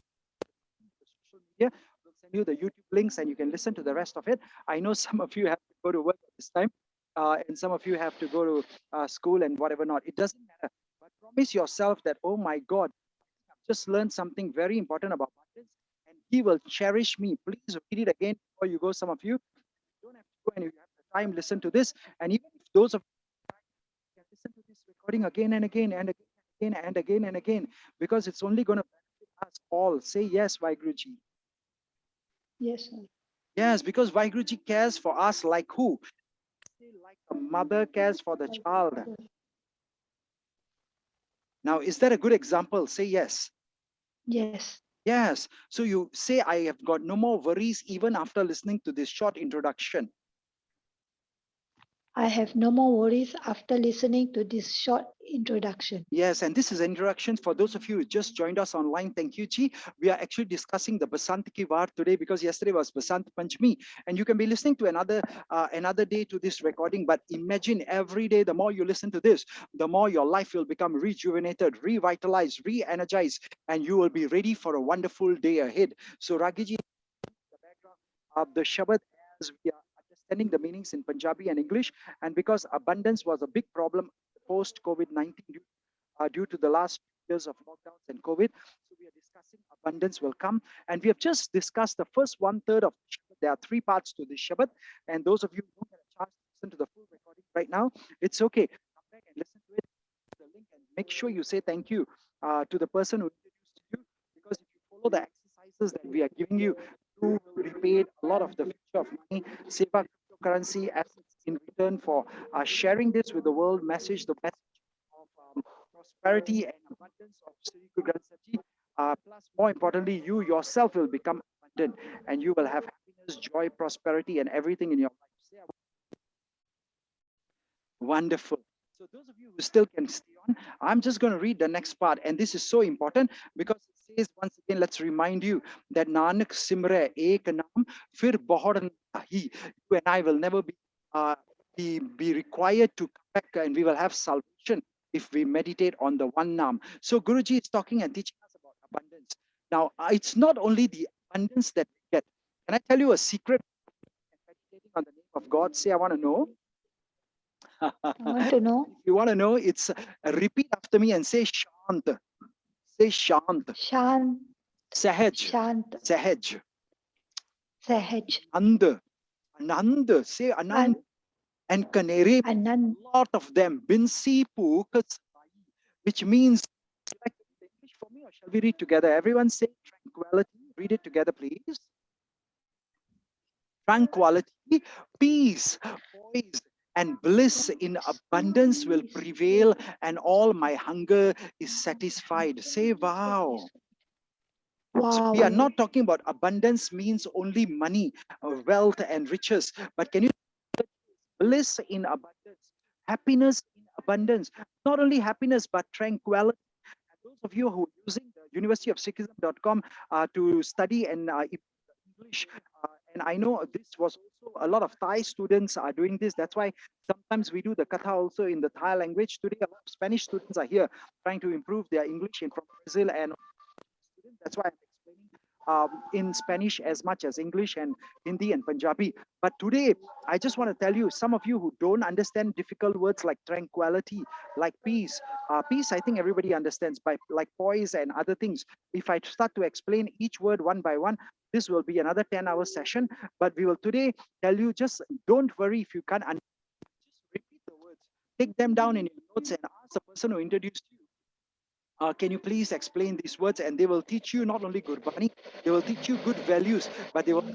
social media. We'll send you the YouTube links and you can listen to the rest of it. I know some of you have to go to work at this time. And some of you have to go to school and whatever not. It doesn't matter. But promise yourself that, oh my God, I've just learned something very important about abundance, and he will cherish me. Please read it again before you go. Some of you don't have to go, and if you have the time, listen to this. And even if those of you can listen to this recording again and again and again and again and again, because it's only going to benefit us all. Say yes, Vaiguruji. Yes, sir. Yes, because Vaiguruji cares for us like who? Like a mother cares for the child. Now, is that a good example? Say yes. Yes. Yes. So you say, I have got no more worries even after listening to this short introduction. I have no more worries after listening to this short introduction. Yes, and this is an introduction for those of you who just joined us online. Thank you, Chi. We are actually discussing the Basant ki Vaar today because yesterday was Basant Panchami, and you can be listening to another day to this recording. But imagine every day, the more you listen to this, the more your life will become rejuvenated, revitalized, re-energized, and you will be ready for a wonderful day ahead. So, Ragiji, the background of the Shabad, as we are understanding the meanings in Punjabi and English, and because abundance was a big problem post COVID-19 due to the last years of lockdowns and COVID. So we are discussing abundance will come. And we have just discussed the first 1/3 of the Shabbat. There are 3 parts to this Shabbat. And those of you who don't get a chance to listen to the full recording right now, it's okay. Come back and listen to it, the link, and make sure you say thank you to the person who introduced you. Because if you follow the exercises that we are giving you, you will be paid a lot of the future of money, Sewa cryptocurrency assets in return for sharing this with the world, the message of prosperity and abundance of Sri Guru Granth Sahib Ji. Plus, more importantly, you yourself will become abundant and you will have happiness, joy, prosperity, and everything in your life. Say, wonderful. So those of you who still can stay on, I'm just going to read the next part. And this is so important because it says, once again, let's remind you that Nanak Simre Ek Naam Fir Bahar Nahi. You and I will never be required to come back, and we will have salvation if we meditate on the one Naam. So Guruji is talking and teaching us about abundance. Now, it's not only the abundance that we get. Can I tell you a secret? Meditating on the name of God. Say, I want to know. I want to know. If you want to know, it's repeat after me and say Shant. Say Shant. Shant. Sahaj. Shant. Sahaj. Sahaj. Anand. Anand. Say Anand. And Kanere. Anand. A lot of them. Binsi Pukas. Which means, would you like to read English for me, or shall we read together? Everyone say tranquility. Read it together, please. Tranquility, peace, poise, and bliss in abundance will prevail, and all my hunger is satisfied. Say, wow. Wow. So we are not talking about abundance means only money, wealth, and riches, but can you bliss in abundance, happiness in abundance, not only happiness but tranquility. And those of you who are using the universityofsikhism.com to study and English, and I know this was also a lot of Thai students are doing this. That's why sometimes we do the katha also in the Thai language. Today, a lot of Spanish students are here trying to improve their English from Brazil and students. That's why I'm explaining in Spanish as much as English and Hindi and Punjabi. But today, I just want to tell you, some of you who don't understand difficult words like tranquility, like peace. Peace, I think everybody understands, by like poise and other things. If I start to explain each word one by one, this will be another 10-hour session. But we will today tell you, just don't worry if you can't understand. Just repeat the words, take them down in your notes, and ask the person who introduced you, can you please explain these words? And they will teach you not only Gurbani, they will teach you good values, but they will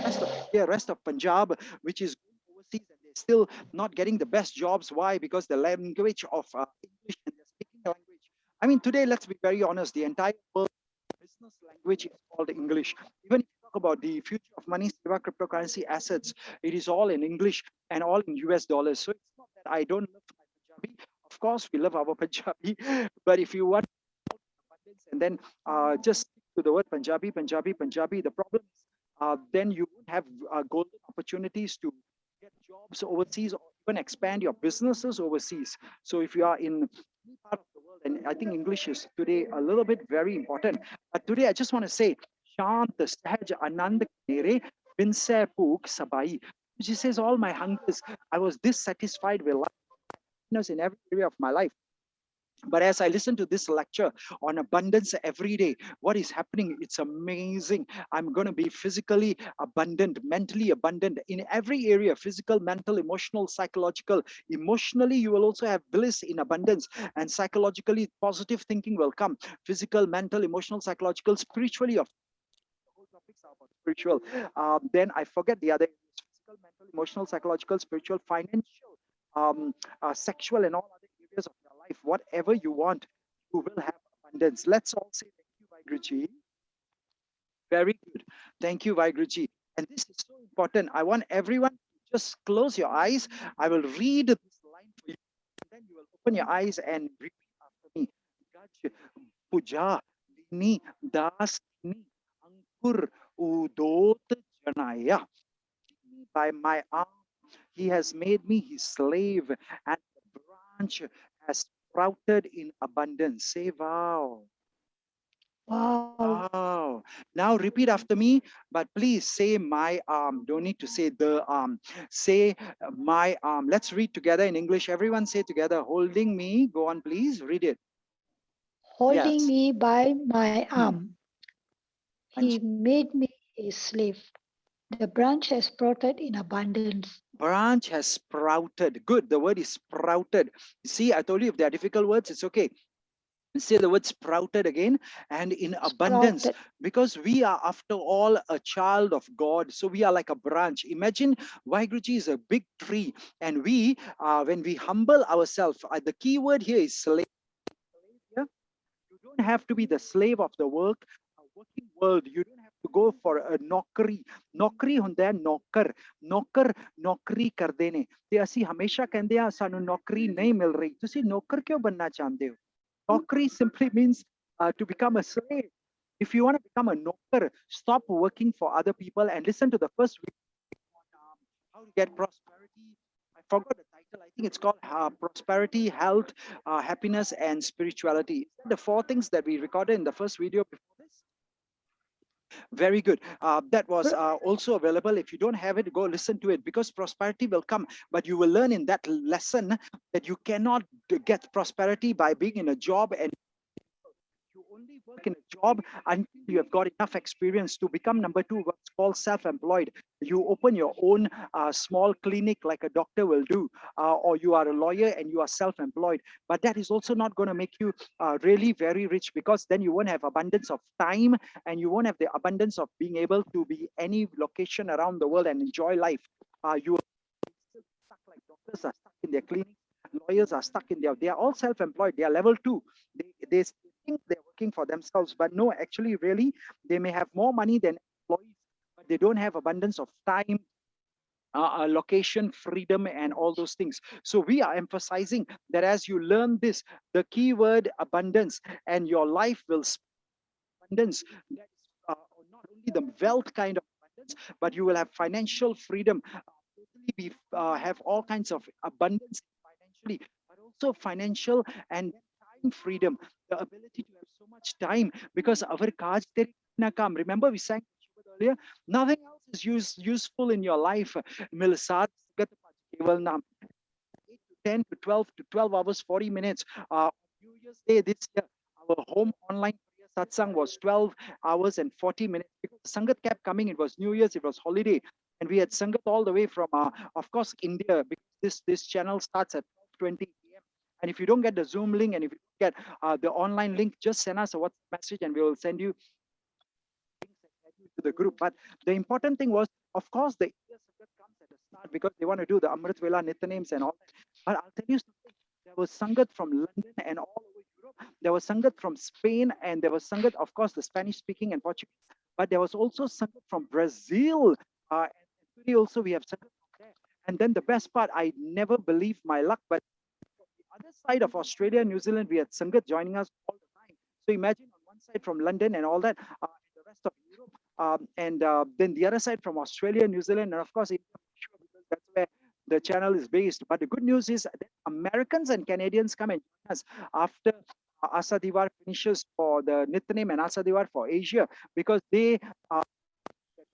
rest of India, rest of Punjab, which is going overseas and they're still not getting the best jobs. Why? Because the language of English, and they're speaking the language. I mean, today, let's be very honest, the entire world business language is called English. Even if you talk about the future of money, Sewa, cryptocurrency assets, it is all in English and all in US dollars. So it's not that I don't love my Punjabi. Of course, we love our Punjabi. But if you want abundance and then just stick to the word Punjabi, Punjabi, Punjabi, the problem is then you won't have golden opportunities to get jobs overseas or even expand your businesses overseas. So if you are in any part of the world, and I think English is today a little bit very important. But today I just want to say, Shant Sahaj Anand Mere Binse Puk Sabai. She says, all my hungers, I was dissatisfied with life in every area of my life. But as I listen to this lecture on abundance every day, what is happening? It's amazing. I'm going to be physically abundant, mentally abundant in every area: physical, mental, emotional, psychological. Emotionally, you will also have bliss in abundance, and psychologically, positive thinking will come. Physical, mental, emotional, psychological, spiritually, of the whole topics are about spiritual. Then I forget the other areas: physical, mental, emotional, psychological, spiritual, financial, sexual, and all other areas of your life. Whatever you want, you will have abundance. Let's all say thank you, Vaiguruji. Very good. Thank you, Vaiguruji. And this is so important. I want everyone to just close your eyes. I will read this line for you, and then you will open your eyes and repeat after me. Gaj puja dini das dini ankur udot janaya. By my arm, he has made me his slave, and the branch has sprouted in abundance. Say wow. Wow. Wow. Now repeat after me, but please say my arm. Don't need to say the arm. Say my arm. Let's read together in English. Everyone say together, holding me. Go on, please. Read it. Holding Yes. me by my Hmm. arm, he made me his slave. The branch has sprouted in abundance. Branch has sprouted. Good. The word is sprouted. See, I told you if they are difficult words, it's okay. Say the word sprouted again, and in abundance, Sprouted. because we are after all a child of God. So we are like a branch. Imagine Vaiguruji is a big tree, and we when we humble ourselves, the key word here is slave. Yeah? You don't have to be the slave of the working world. You don't have to go for a ਨੌਕਰੀ ਨੌਕਰੀ ਹੁੰਦਾ ਹੈ ਨੌਕਰ ਨੌਕਰ ਨੌਕਰੀ ਕਰਦੇ ਨੇ ਤੇ ਅਸੀਂ ਹਮੇਸ਼ਾ ਕਹਿੰਦੇ ਆ ਸਾਨੂੰ ਨੌਕਰੀ ਨਹੀਂ ਮਿਲ ਰਹੀ ਤੁਸੀਂ ਨੌਕਰ ਕਿਉਂ ਬੰਨਣਾ ਚਾਹੁੰਦੇ ਹੋ Nokri simply means to become a slave. If you want to become a nokar, stop working for other people and listen to the first video on how to get prosperity. I forgot the title. I think it's called Prosperity, Health, Happiness, and Spirituality. The four things that we recorded in the first video before this. Very good. That was also available. If you don't have it, go listen to it, because prosperity will come. But you will learn in that lesson that you cannot get prosperity by being in a job, and you only work in a job until you have got enough experience to become number two, what's called self-employed. You open your own small clinic like a doctor will do, or you are a lawyer and you are self-employed. But that is also not going to make you really very rich, because then you won't have abundance of time, and you won't have the abundance of being able to be any location around the world and enjoy life. You are still stuck, like doctors are stuck in their clinics, lawyers are stuck in they are all self-employed. They are level two. They think they're working for themselves, but no, actually, really, they may have more money than employees, but they don't have abundance of time, location, freedom, and all those things. So we are emphasizing that as you learn this, the keyword abundance, and your life will abundance. That is not only the wealth kind of abundance, but you will have financial freedom. Totally be have all kinds of abundance financially, but also financial and time freedom, the ability to have so much time, because our kaj Kam. Remember we sang earlier? Nothing else is useful in your life. Milisad Sangat Keval Nam. 8 to 10 to 12 hours, 40 minutes. New Year's Day this year, our home online prayer satsang was 12 hours and 40 minutes because the Sangat kept coming. It was New Year's, it was holiday. And we had Sangat all the way from, of course, India, because this channel starts at 12:20 p.m. And if you don't get the Zoom link and if you don't get the online link, just send us a WhatsApp message and we will send you to the group. But the important thing was, of course, the India Sangat comes at the start because they want to do the Amrit Vela Nityanems and all that. But I'll tell you something. There was Sangat from London and all over Europe. There was Sangat from Spain, and there was Sangat, of course, the Spanish speaking and Portuguese. But there was also Sangat from Brazil. And today also we have Sangat from there. And then the best part, I never believed my luck, but from the other side of Australia, New Zealand, we had Sangat joining us all the time. So imagine on one side from London and all that, and the rest of Europe, and then the other side from Australia, New Zealand, and of course India, because that's where the channel is based. But the good news is that Americans and Canadians come and join us after Asa Diwar finishes for the Nityanem and Asa Diwar for Asia, because they the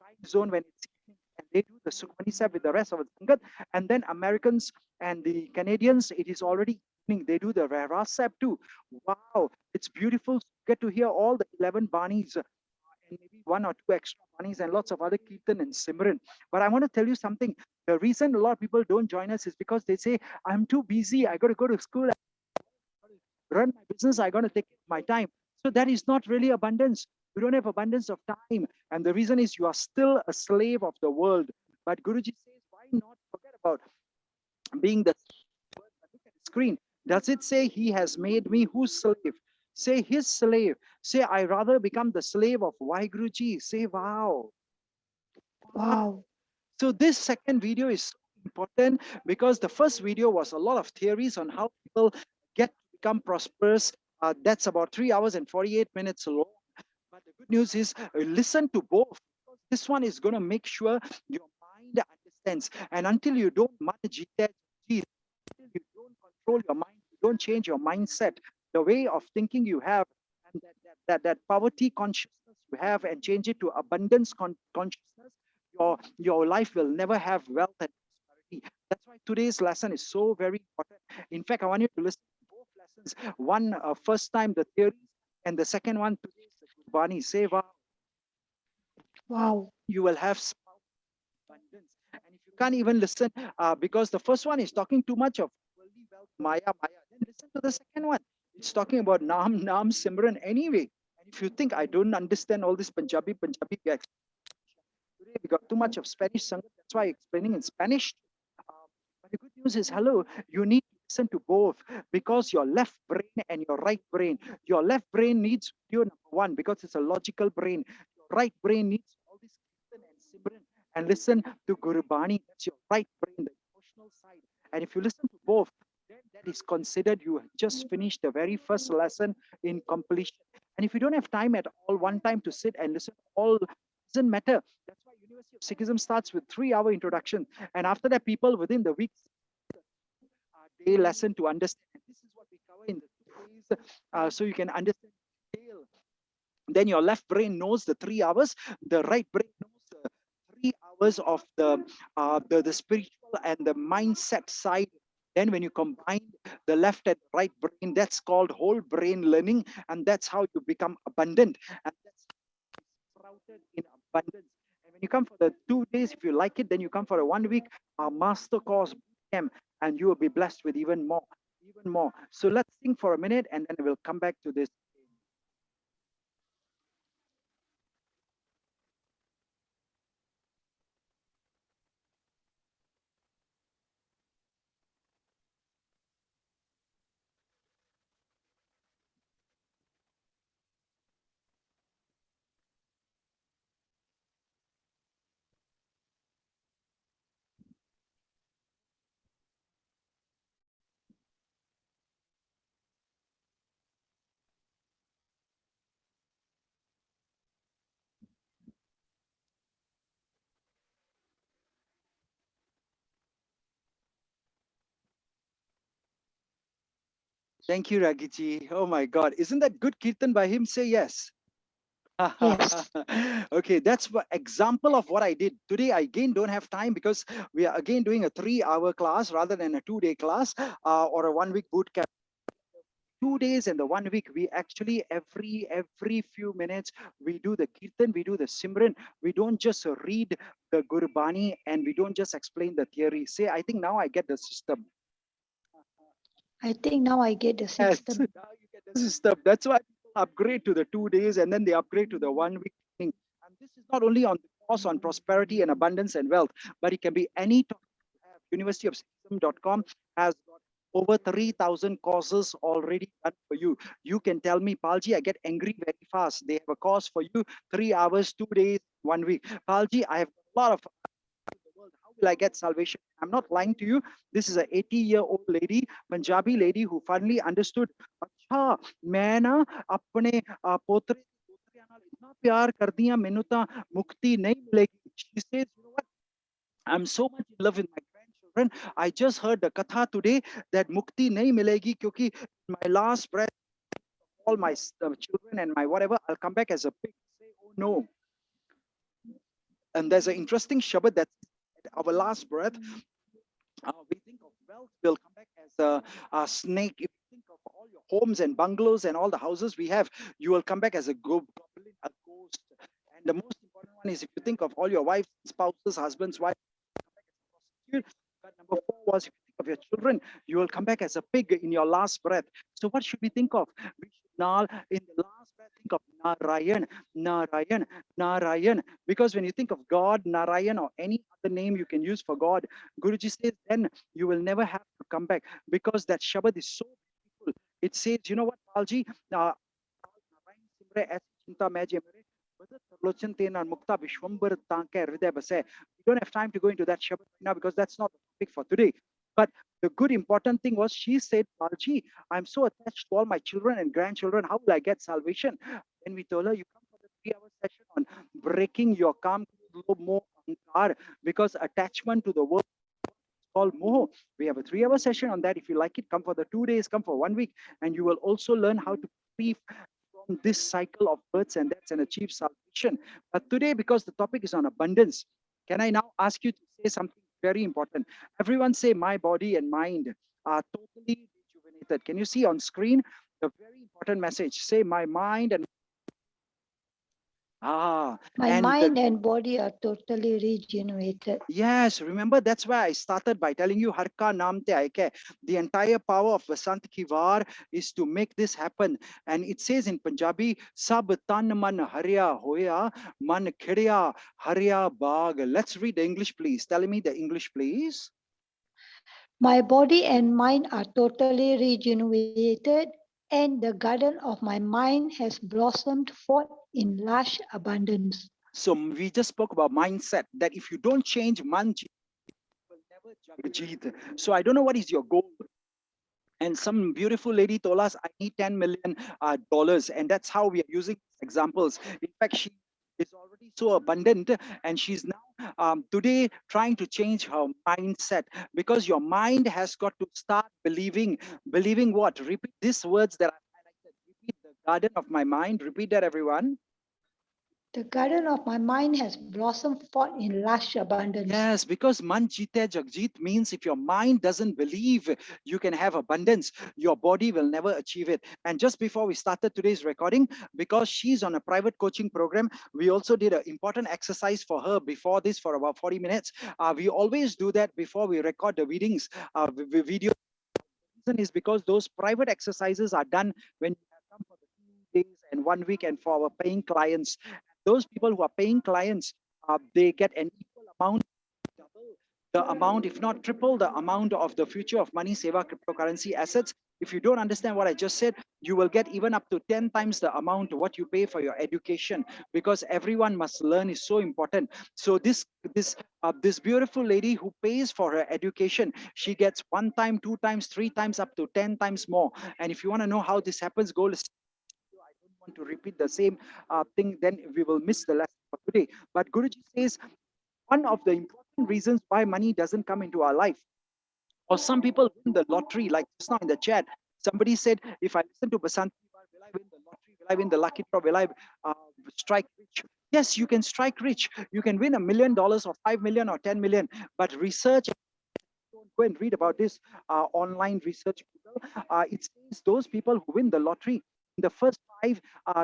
time zone when it's evening and they do the Sukhmani Sahib with the rest of the Sangat. And then Americans and the Canadians, it is already evening. They do the Rahras Sahib too. Wow, it's beautiful to get to hear all the 11 Banis and maybe one or two extra Banis and lots of other Kirtan and Simran. But I want to tell you something. The reason a lot of people don't join us is because they say, I'm too busy. I got to go to school, run my business, I got to take my time. So that is not really abundance. You don't have abundance of time. And the reason is you are still a slave of the world. But Guruji says, why not forget about being the world? Look at the screen. Does it say he has made me whose slave? Say his slave. Say I rather become the slave of Waheguru. Say wow. Wow. Wow. So this second video is so important because the first video was a lot of theories on how people get to become prosperous. That's about 3 hours and 48 minutes long. But the good news is listen to both. Because this one is going to make sure your mind understands. And until you don't manage it, until you don't control your mind, you don't change your mindset, the way of thinking you have, and that poverty consciousness you have, and change it to abundance consciousness, your life will never have wealth and prosperity. That's why today's lesson is so very important. In fact, I want you to listen to both lessons. One first time the theories, and the second one today's the Gurbani Sewa. Wow. You will have abundance. And if you can't even listen, because the first one is talking too much of worldly wealth, Maya, then listen to the second one. It's talking about Naam, Simran anyway. And if you think I don't understand all this Punjabi, today we got too much of Spanish Sangat, that's why I'm explaining in Spanish. But the good news is, hello, you need to listen to both because your left brain and your right brain. Your left brain needs video number one because it's a logical brain. Your right brain needs all this Kirtan and Simran. And listen to Gurbani, that's your right brain, the emotional side. And if you listen to both, then that is considered you have just finished the very first lesson in completion. And if you don't have time at all, one time to sit and listen, all doesn't matter. That's why University of Sikhism starts with 3 hour introduction. And after that, people within the week day lesson to understand. And this is what we cover in the 2 days, so you can understand detail. Then your left brain knows the 3 hours, the right brain knows the 3 hours of the spiritual and the mindset side. Then when you combine the left and right brain, that's called whole brain learning, and that's how you become abundant, and that's sprouted in abundance. And when you come for the 2 days, if you like it, then you come for a 1 week master course bootcamp, and you will be blessed with even more, even more. So let's think for a minute, and then we'll come back to this. Thank you, Ragiji. Oh my God. Isn't that good Kirtan by him? Say yes. Yes. Okay, that's what example of what I did today. I again don't have time because we are again doing a 3-hour class rather than a 2-day class, or a 1 week boot camp. 2 days and the 1 week, we actually every few minutes we do the kirtan, we do the simran. We don't just read the gurbani and we don't just explain the theory. Say, I think now I get the system. I think now I get the Yes, system. now you get the system. That's why people upgrade to the 2 days and then they upgrade to the 1 week thing. And this is not only on the course on prosperity and abundance and wealth, but it can be any topic you have. Universityofsystem.com has got over 3,000 courses already done for you. You can tell me, Palji, I get angry very fast. They have a course for you, 3 hours, 2 days, 1 week. Palji, I have a lot of the world. How will I get salvation? I'm not lying to you. This is a 80-year-old lady, Punjabi lady who finally understood. अच्छा मैं ना अपने पोतरे पोतरियां नाल इतना प्यार करदी हां मैनू तां मुक्ति नहीं मिलेगी. She says, you know what? I'm so much in love with my grandchildren. I just heard the katha today that mukti nahi milegi kyunki my last breath, all my children and my whatever, I'll come back as a pig. Say, oh no. And there's an interesting shabad that at our last breath, we think of wealth will come back as a snake. If you think of all your homes and bungalows and all the houses we have, you will come back as a goblin, a ghost. And the most important one is if you think of all your wives, spouses, husbands, wives, come back as a prostitute. But number four was if you think of your children, you will come back as a pig in your last breath. So what should we think of? We should now in the last breath think of Narayan, Narayan, Narayan. Because when you think of God, Narayan, or any other name you can use for God, Guruji says, then you will never have to come back because that Shabad is so beautiful. It says, you know what, Palji? We don't have time to go into that Shabad right now because that's not the topic for today. But the good important thing was she said, Palji, I'm so attached to all my children and grandchildren. How will I get salvation? Then we told her, you come for the 3-hour session on breaking your calm, more ankar, because attachment to the world called Moho. We have a 3-hour session on that. If you like it, come for the 2 days, come for 1 week, and you will also learn how to free from this cycle of births and deaths and achieve salvation. But today, because the topic is on abundance, can I now ask you to say something very important? Everyone say, my body and mind are totally rejuvenated. Can you see on screen the very important message? Say, my mind and My and the mind and body are totally regenerated. yes, remember that's why I started by telling you Har ka naam te aike. The entire power of Basant ki Vaar is to make this happen. And it says in Punjabi, Sab tan man harya hoya, man khidya harya baag. Let's read the English, please. Tell me the English, please. My body and mind are totally regenerated, and the garden of my mind has blossomed forth in lush abundance. So we just spoke about mindset that if you don't change manji, you will never jagjeet. So I don't know what is your goal. And some beautiful lady told us, I need $10 million, and that's how we are using examples. In fact, she is already so abundant, and she's now today trying to change her mindset because your mind has got to start believing what? Repeat these words that I highlighted. Repeat the garden of my mind. Repeat that, everyone. The garden of my mind has blossomed forth in lush abundance. Yes, because man jeete jagjit means if your mind doesn't believe you can have abundance, your body will never achieve it. And just before we started today's recording, because she's on a private coaching program, we also did an important exercise for her before this for about 40 minutes. We always do that before we record the readings, video. The reason is because those private exercises are done when you have come for the 2 days and 1 week and for our paying clients. Those people who are paying clients, they get an equal amount, double the amount, if not triple the amount of the future of money, Sewa cryptocurrency assets. If you don't understand what I just said, you will get even up to 10 times the amount what you pay for your education because everyone must learn is so important. So this beautiful lady who pays for her education, she gets 1 time, 2 times, 3 times, up to 10 times more. And if you want to know how this happens, go listen. I don't want to repeat the same thing, then we will miss the lesson for today. But Guruji says one of the important reasons why money doesn't come into our life, or some people win the lottery, like just now in the chat, somebody said, if I listen to Basant, will I win the lottery? Will Will I win the lucky draw? Will I strike rich? Yes, you can strike rich. You can win $1 million or 5 million or 10 million. But research, don't go and read about this online research. It says those people who win the lottery in the first 5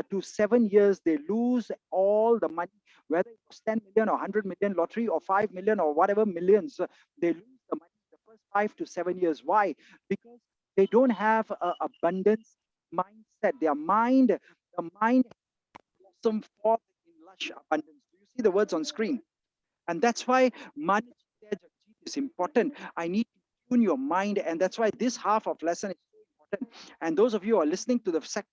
to 7 years, they lose all the money, whether it was 10 million or 100 million lottery or 5 million or whatever millions, they lose the money in the first 5 to 7 years. Why? Because they don't have a abundance mindset. Their mind, the mind blossom forth in lush abundance. Do you see the words on screen? And that's why money is important. I need to tune your mind, and that's why this half of lesson is so important. And those of you who are listening to the first half,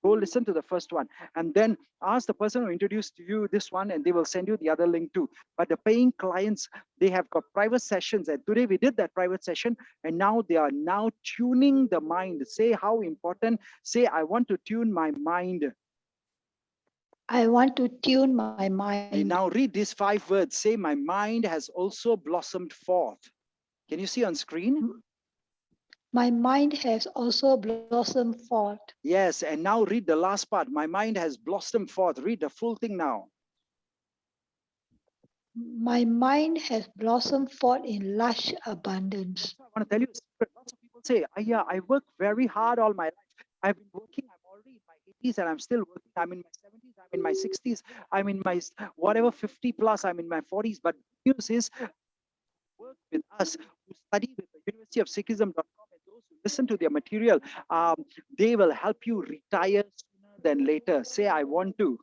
go listen to the first one, and then ask the person who introduced to you this one, and they will send you the other link too. But the paying clients, they have got private sessions, and today we did that private session, and now they are now tuning the mind. Say how important. Say, I want to tune my mind. I want to tune my mind. Now read these 5 words. Say, my mind has also blossomed forth. Can you see on screen? My mind has also blossomed forth. Yes, and now read the last part. My mind has blossomed forth. Read the full thing now. My mind has blossomed forth in lush abundance. I want to tell you a secret. Lots of people say, yeah, I work very hard all my life. I've been working. I'm already in my 80s and I'm still working. I'm in my 70s. I'm in my 60s. I'm in my whatever 50 plus. I'm in my 40s. But the news is, work with us, who study with the University of Sikhism.com, and those who listen to their material, they will help you retire sooner than later. Say, I want to.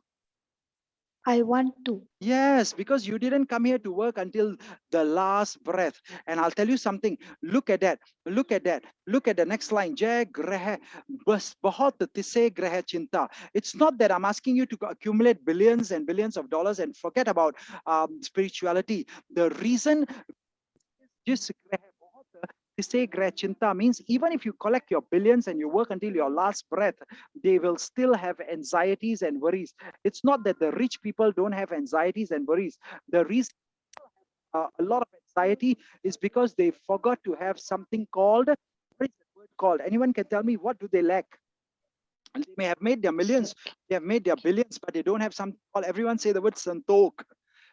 I want to. Yes, because you didn't come here to work until the last breath. And I'll tell you something. Look at that. Look at that. Look at the next line. Jai graha bas bahut tise graha chinta. It's not that I'm asking you to accumulate billions and billions of dollars and forget about spirituality. The reason just say chinta means even if you collect your billions and you work until your last breath, they will still have anxieties and worries. It's not that the rich people don't have anxieties and worries. The reason a lot of anxiety is because they forgot to have something called, what is the word called? Anyone can tell me, what do they lack? And they may have made their millions, they have made their billions, but they don't have something called, everyone say the word santok.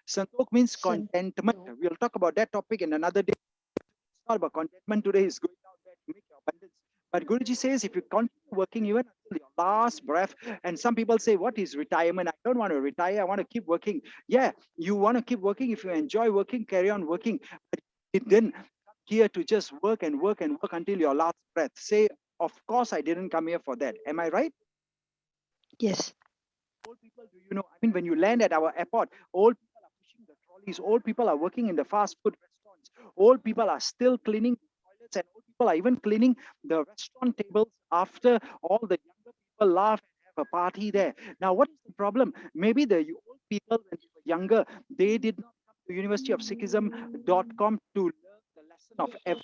Santok means contentment. We'll talk about that topic in another day. It's not about contentment today, is going out there to make your abundance. But Guruji says, if you continue working even until your last breath, and some people say, what is retirement? I don't want to retire. I want to keep working. Yeah, you want to keep working. If you enjoy working, carry on working. But it didn't come here to just work and work and work until your last breath. Say, of course, I didn't come here for that. Am I right? Yes. Old people, do you know? I mean, when you land at our airport, old people are pushing the trolleys. Old people are working in the fast food restaurants. Old people are still cleaning the toilets, and old people are even cleaning the restaurant tables after all the younger people laugh and have a party there. Now, what is the problem? Maybe the old people, when they were younger, they did not come to University of Sikhism.com to learn the lesson of everything.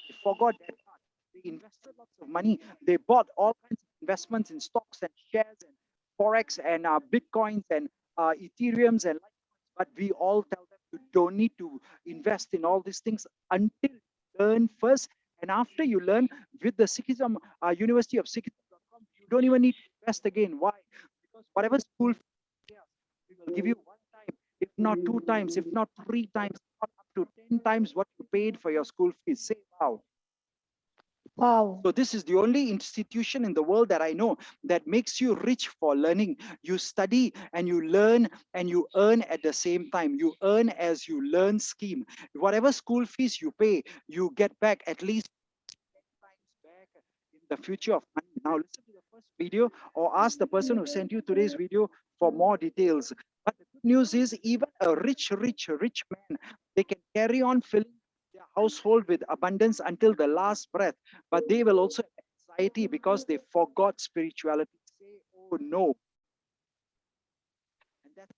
They forgot that part. They invested lots of money. They bought all kinds of investments in stocks and shares and forex and bitcoins and ethereums and litecoins. But we all tell them you don't need to invest in all these things until you learn first. And after you learn with the Sikhism University of Sikhism.com, you don't even need to invest again. Why? Because whatever school fees we will give you one time, if not 2 times, if not 3 times, not up to 10 times what you paid for your school fees. Say wow. Wow. So this is the only institution in the world that I know that makes you rich for learning. You study and you learn and you earn at the same time. You earn as you learn scheme. Whatever school fees you pay, you get back at least 10 times back in the future of money. Now listen to the first video or ask the person who sent you today's video for more details. But the good news is even a rich man, they can carry on filling their household with abundance until the last breath, but they will also have anxiety because they forgot spirituality. Say, oh no. And that's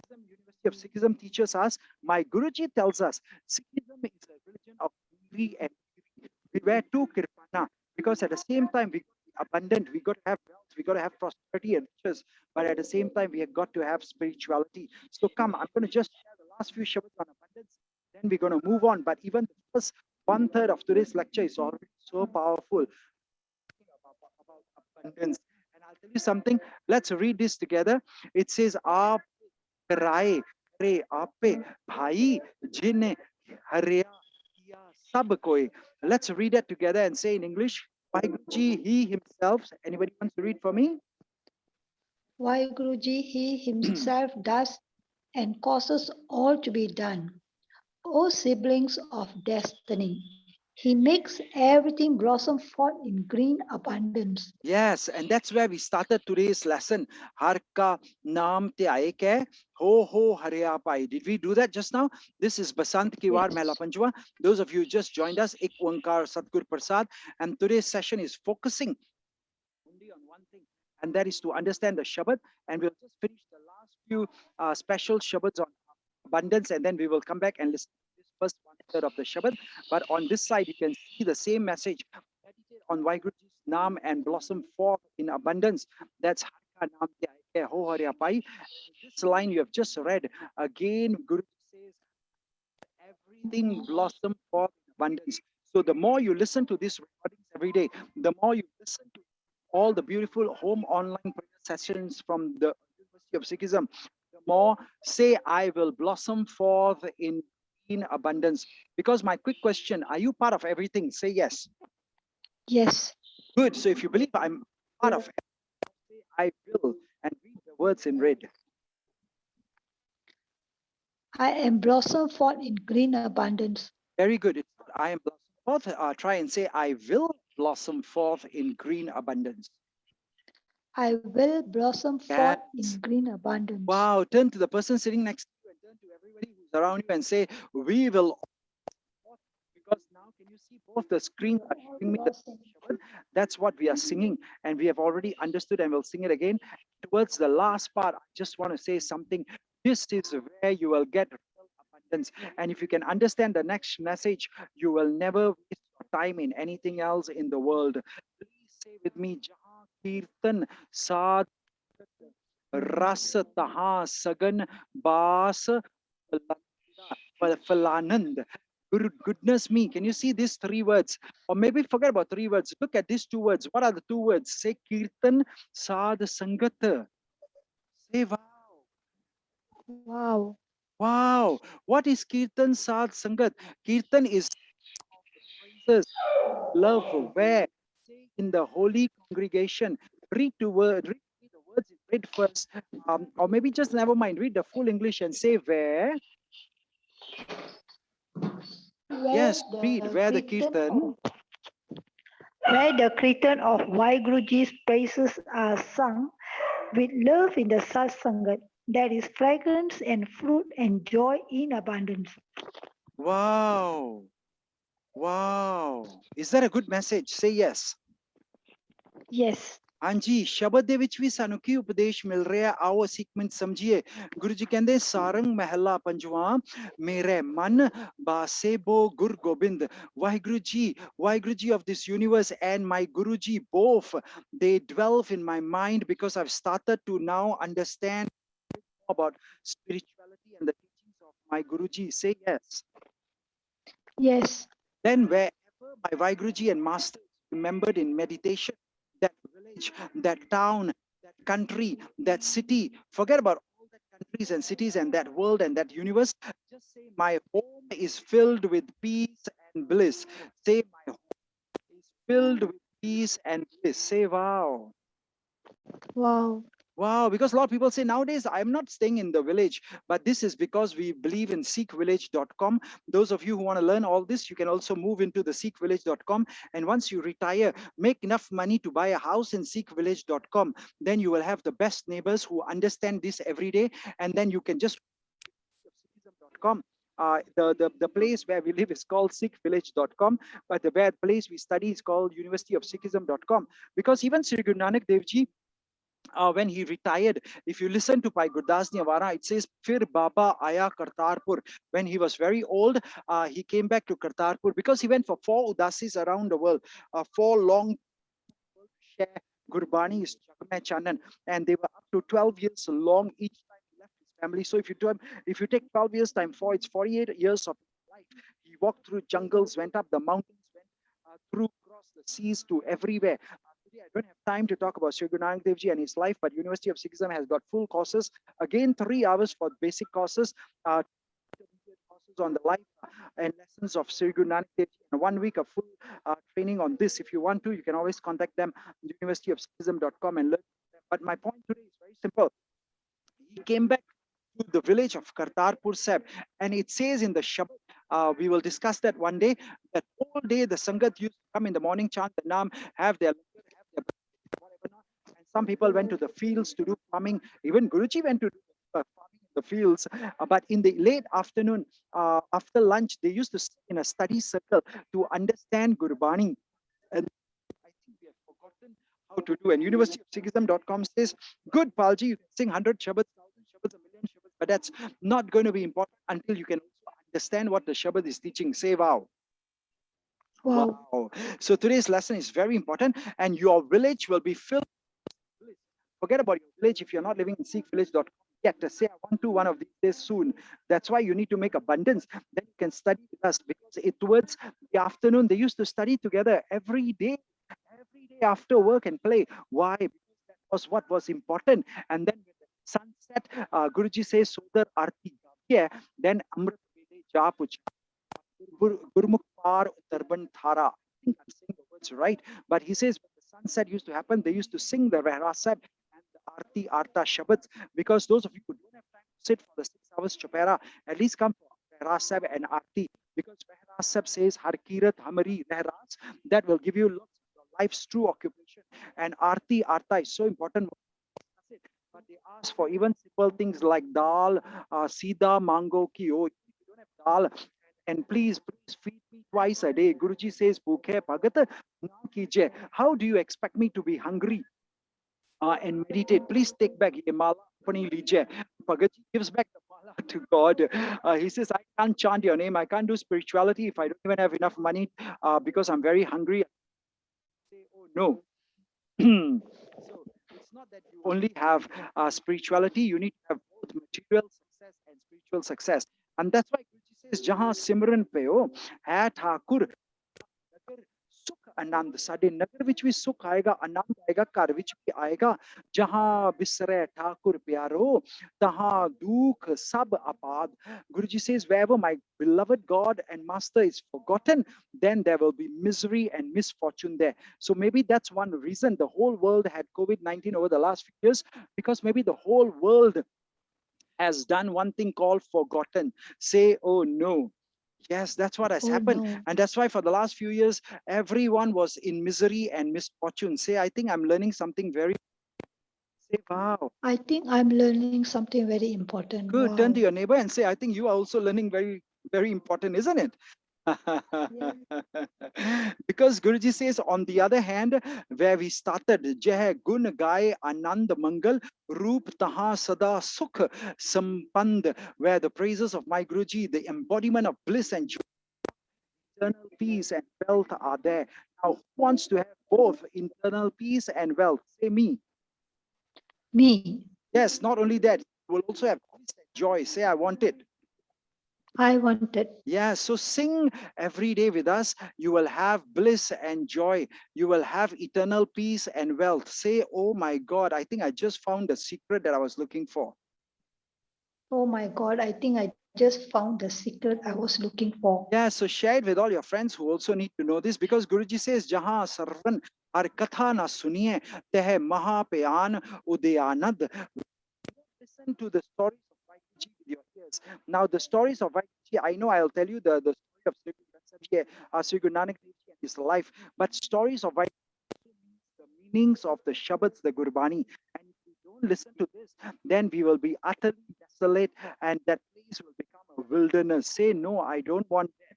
what the University of Sikhism teaches us. My Guruji tells us Sikhism is a religion of Miri and Kiri. Beware too Kirpana, because at the same time we got to be abundant, we got to have wealth, we got to have prosperity and riches, but at the same time we have got to have spirituality. So come, I'm going to just share the last few shabads on abundance, then we're going to move on. But even the first 1/3 of today's lecture is already so powerful about abundance. you something. Let's read this together. It says, Aap Rae Re Ape Bhai Jine Harya Kiya Sab Koi. Let's read it together and say in English, Waheguru he himself. Anybody wants to read for me? Waheguru he himself does and causes all to be done. O siblings of destiny, he makes everything blossom forth in green abundance. Yes, and that's where we started today's lesson. Har ka naam te aaye ke ho ho harya pai. Did we do that just now? This is Basant ki Vaar Mehla Yes. Panjwa. Those of you who just joined us, Ik Onkar Satgur Prasad, and today's session is focusing only on one thing, and that is to understand the Shabad. And we'll just finish the last few special Shabads on abundance, and then we will come back and listen to this first one third of the Shabad. But on this side, you can see the same message. Meditate on Vaheguruji's Naam and blossom forth in abundance. That's Harka Naam Te Aike Ho Hari Apai. This line you have just read, again, Guruji says, everything blossom forth in abundance. So the more you listen to these recordings every day, the more you listen to all the beautiful home online prayer sessions from the University of Sikhism, the more say, I will blossom forth in abundance. Because my quick question, are you part of everything? Say yes. Yes. Good. So if you believe I'm part of everything, say I will and read the words in red. I am blossom forth in green abundance. Very good. It's not I am blossom forth. Try and say I will blossom forth in green abundance. I will blossom forth Yes. in green abundance. Wow. Turn to the person sitting next to you and turn to everybody who's around you and say, we will. Because now, can you see both the screen are showing me the Shabad? That's what we are singing, and we have already understood, and we'll sing it again. Towards the last part, I just want to say something. This is where you will get real abundance. And if you can understand the next message, you will never waste your time in anything else in the world. Please say with me, Jahan Kirtan Sad Ras Taha Sagan Bas Falanand. Goodness me, can you see these three words? Or maybe forget about three words. Look at these two words. What are the two words? Say Kirtan Sad Sangat. Say wow. Wow. Wow. What is Kirtan Sad Sangat? Kirtan is the praises, love, where? Say in the holy congregation. Read the words in red first. Or maybe just never mind. Read the full English and say where. Where Yes, read the where the Kirtan Kirtan. where the Kirtan of Vaheguruji's praises are sung with love in the Satsangat, that is fragrance and fruit and joy in abundance. Wow. Wow. Is that a good message? Say yes. Yes. ਹਾਂਜੀ ਸ਼ਬਦ ਦੇ ਵਿੱਚ ਵੀ ਸਾਨੂੰ ਕੀ ਉਪਦੇਸ਼ ਮਿਲ ਰਿਹਾ ਆਓ ਅਸੀਂ ਇੱਕ ਮਿੰਟ ਸਮਝੀਏ ਗੁਰੂ ਜੀ ਕਹਿੰਦੇ ਸਾਰੰਗ ਮਹਿਲਾ ਪੰਜਵਾਂ ਮੇਰੇ ਮਨ ਬਾਸੇਬੋ ਗੁਰ Gobind Waheguru ji of this universe and my Guruji both they dwell in my mind because I've started to now understand about spirituality and the teachings of my Guruji. Say yes. Yes. Then wherever my Vaheguruji and Master is remembered in meditation, that village, that town, that country, that city, forget about all the countries and cities and that world and that universe. Just say, my home is filled with peace and bliss. Say, my home is filled with peace and bliss. Say, wow. Wow. Wow, because a lot of people say nowadays I'm not staying in the village, but this is because we believe in seekvillage.com. Those of you who want to learn all this, you can also move into the seekvillage.com. And once you retire, make enough money to buy a house in seekvillage.com. Then you will have the best neighbors who understand this every day. And then you can just Sikhism.com. The place where we live is called seekvillage.com, but the place we study is called University of Sikhism.com. Because even Sri Guru Nanak Dev Ji, when he retired, if you listen to Bhai Gurdas Niwara, it says, Fir Baba Aya Kartarpur. When he was very old, he came back to Kartarpur because he went for 4 udasis around the world, 4 long share Gurbani is Jagme Chandan, and they were up to 12 years long each time he left his family. So if you take 12 years time for it's 48 years of life. He walked through jungles, went up the mountains, went through across the seas to everywhere. I don't have time to talk about Sri Guru Nanak Dev Ji and his life, but University of Sikhism has got full courses. Again, 3 hours for basic courses, intermediate courses on the life and lessons of Sri Guru Nanak Dev Ji, and 1 week of full training on this. If you want to, you can always contact them, universityofsikhism.com, and learn. But my point today is very simple. He came back to the village of Kartarpur Sahib, and it says in the Shabad, we will discuss that one day, that all day the Sangat used to come in the morning, chant the Naam, have their whatever not. And some people went to the fields to do farming. Even Guruji went to do farming in the fields. But in the late afternoon, after lunch, they used to sit in a study circle to understand Gurbani. And I think we have forgotten how to do. And universityofsikhism.com says, good, Palji, you can sing 100 Shabads, 1,000 Shabads, a million Shabads, but that's not going to be important until you can also understand what the Shabad is teaching. Sewa. Wow. Wow. So today's lesson is very important, and your village will be filled. Forget about your village if you're not living in seekvillage.com yet. Say, I want to one of these days soon. That's why you need to make abundance. Then you can study with us, because towards the afternoon, they used to study together every day after work and play. Why? Because that was what was important. And then when the sun set, Guruji says, Sodar Arti, then Amrit Vede Japuch. Gurmukh Par Tarban Thara. I think I'm saying the words right. But he says when the sunset used to happen, they used to sing the Vaheguru Sahib and the Arti Arta Shabads. Because those of you who don't have time to sit for the 6 hours Chopera, at least come for Vaheguru Sahib and Arti. Because Vaheguru Sahib says Har Kirat Hamari Vahras, that will give you lots of your life's true occupation. And Arti Arta is so important. But they ask for even simple things like dal, sida mango ki ho. If you don't have dal, and please feed me twice a day. Guruji says, Bhukhe Bhagat na kije. How do you expect me to be hungry and meditate? Please take back ye mala apni lije. Bhagatji gives back the mala to God. He says, I can't chant your name. I can't do spirituality if I don't even have enough money because I'm very hungry. I say, oh no. So it's not that you only have spirituality, you need to have both material success and spiritual success. And that's why Guruji says, Jahan Simran pe ho, hai Thakur, nagar sukh anand. Sade nagar vich bhi sukh aayega, anand aayega, kar vich bhi aayega. Jahan bisre Thakur pyaro, tahan dukh sab apad. Guruji says, wherever my beloved God and Master is forgotten, then there will be misery and misfortune there. So maybe that's one reason the whole world had COVID-19 over the last few years, because maybe the whole world has done one thing called forgotten. Say, oh no. Yes, that's what has Oh happened. no. And that's why for the last few years, everyone was in misery and misfortune. Say, I think I'm learning something very. Say, wow. I think I'm learning something very important. Good. Turn to Wow. your neighbor and say, I think you are also learning very, very important, isn't it? Yes. Because Guruji says, on the other hand, where we started, Jai Gun Gai Anand Mangal Roop Taha Sada Sukh Sampand, where the praises of my Guruji, the embodiment of bliss and joy, eternal peace and wealth are there. Now, who wants to have both internal peace and wealth? Say me. Me. Yes, not only that, you will also have peace and joy. Say, I want it. I want it. Yeah, so sing every day with us. You will have bliss and joy. You will have eternal peace and wealth. Say, oh my God, I think I just found the secret that I was looking for. Oh my God, I think I just found the secret I was looking for. Yeah, so share it with all your friends who also need to know this, because Guruji says, Jahan sarvan har katha na suniye, teh maha peyan udayanad. Listen to the stories of Vaikuji with your ears. Now, the stories of Vaikuji, I know I'll tell you the story of Sri Guru Nanak Dev Ji and his life, but stories of Vaikuji means the meanings of the Shabads, the Gurbani. And if we don't listen to this, then we will be utterly desolate, and that place will become a wilderness. Say, no, I don't want that.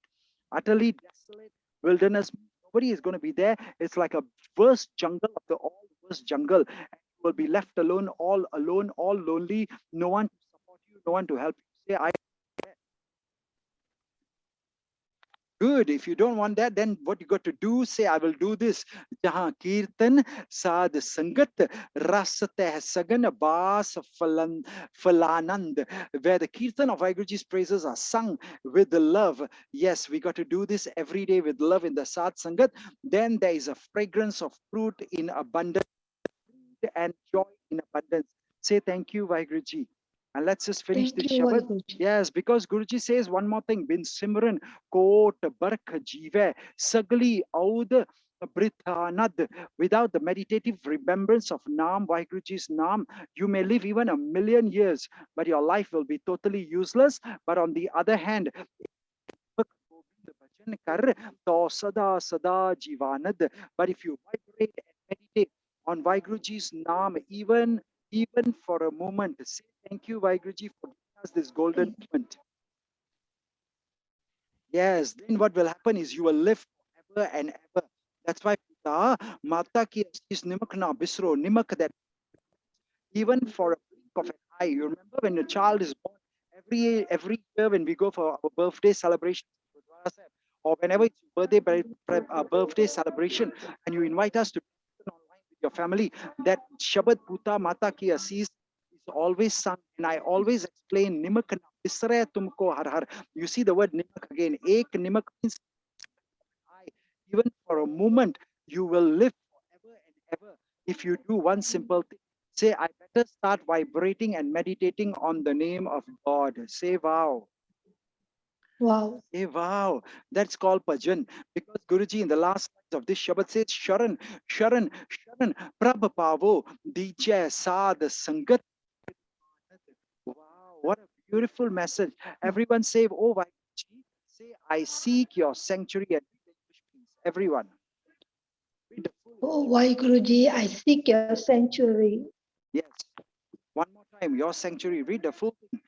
Utterly desolate wilderness. Nobody is going to be there. It's like a worst jungle of the all worst jungle. And you will be left alone, all lonely. No one to support you, no one to help you. Say, I. Good. If you don't want that, then what you got to do, say, I will do this. Jahan kirtan sad sangat ras teh sagan bas falanand. Where the kirtan of Vaheguruji's praises are sung with the love. Yes, we got to do this every day with love in the sad sangat. Then there is a fragrance of fruit in abundance and joy in abundance. Say thank you, Vaheguruji. And let's just finish Thank this you, Shabad. Waheguru. Yes, because Guruji says one more thing. Bin Simran Kot Bark Jive Sagli Aud Brithanad. Without the meditative remembrance of Naam, Vaheguruji's Naam, you may live even 1,000,000 years, but your life will be totally useless. But on the other hand, bhajan kar to sada sada jivanad. But if you vibrate and meditate on Vaheguruji's Naam, even for a moment, say thank you, Vaheguruji, for giving us this golden Thank moment. Yes, then what will happen is you will live forever and ever. That's why Pita, Mata ki astis nimak na bisro, nimak, that even for a blink of an eye. You remember when a child is born, every year when we go for our birthday celebration, or whenever it's your birthday celebration, and you invite us to listen online with your family, that Shabad Puta Mata Ki Assis is always sung, and I always explain Nimak na bisre tumko har har. You see the word Nimak again. Ek Nimak means eye. Even for a moment, you will live forever and ever if you do one simple thing. Say, I better start vibrating and meditating on the name of God. Say, wow. Wow. Say, wow. That's called bhajan. Because Guruji in the last lines of this Shabad says, Sharan, Sharan, Sharan, Prabha Pavo, Dija Sad Sangat. Wow, what a beautiful message. Everyone say, oh, Vaheguruji, say, I seek your sanctuary and please. Everyone. Read the full Oh, Waheguru, I seek your sanctuary. Yes. One more time, your sanctuary. Read the full thing.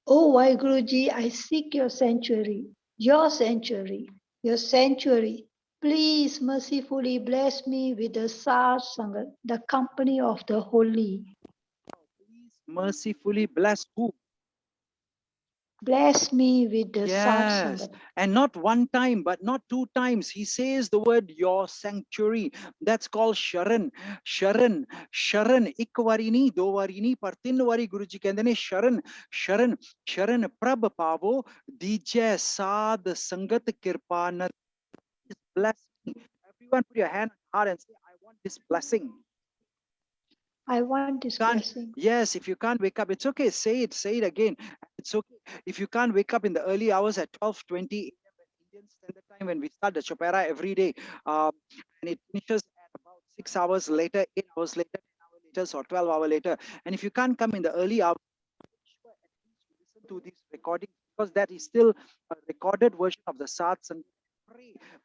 Oh, Waheguru, I seek your sanctuary, your sanctuary, your sanctuary. Please mercifully bless me with the Sar Sangat, the company of the holy. Please mercifully bless who? Bless me with the Sar Yes. Sangat. And not one time, but not two times. He says the word your sanctuary. That's called Sharan. Sharan. Sharan. Ikwarini, dovarini, partinwari Guruji Kendane. Sharan. Sharan. Sharan. Prabh Pavo. Dije Sad Sangat Kirpanat. Bless me. Everyone put your hand on your heart and say, I want this blessing. I want this Can't, blessing. yes, if you can't wake up, it's okay. Say it again. It's okay. If you can't wake up in the early hours at 12:20 a.m. Indian Standard Time, when we start the Chopera every day, um, and it finishes at about 6 hours later, 8 hours later, 10 hours later, or 12 hours later. And if you can't come in the early hours, make sure at least you listen to these recordings, because that is still a recorded version of the Sats. And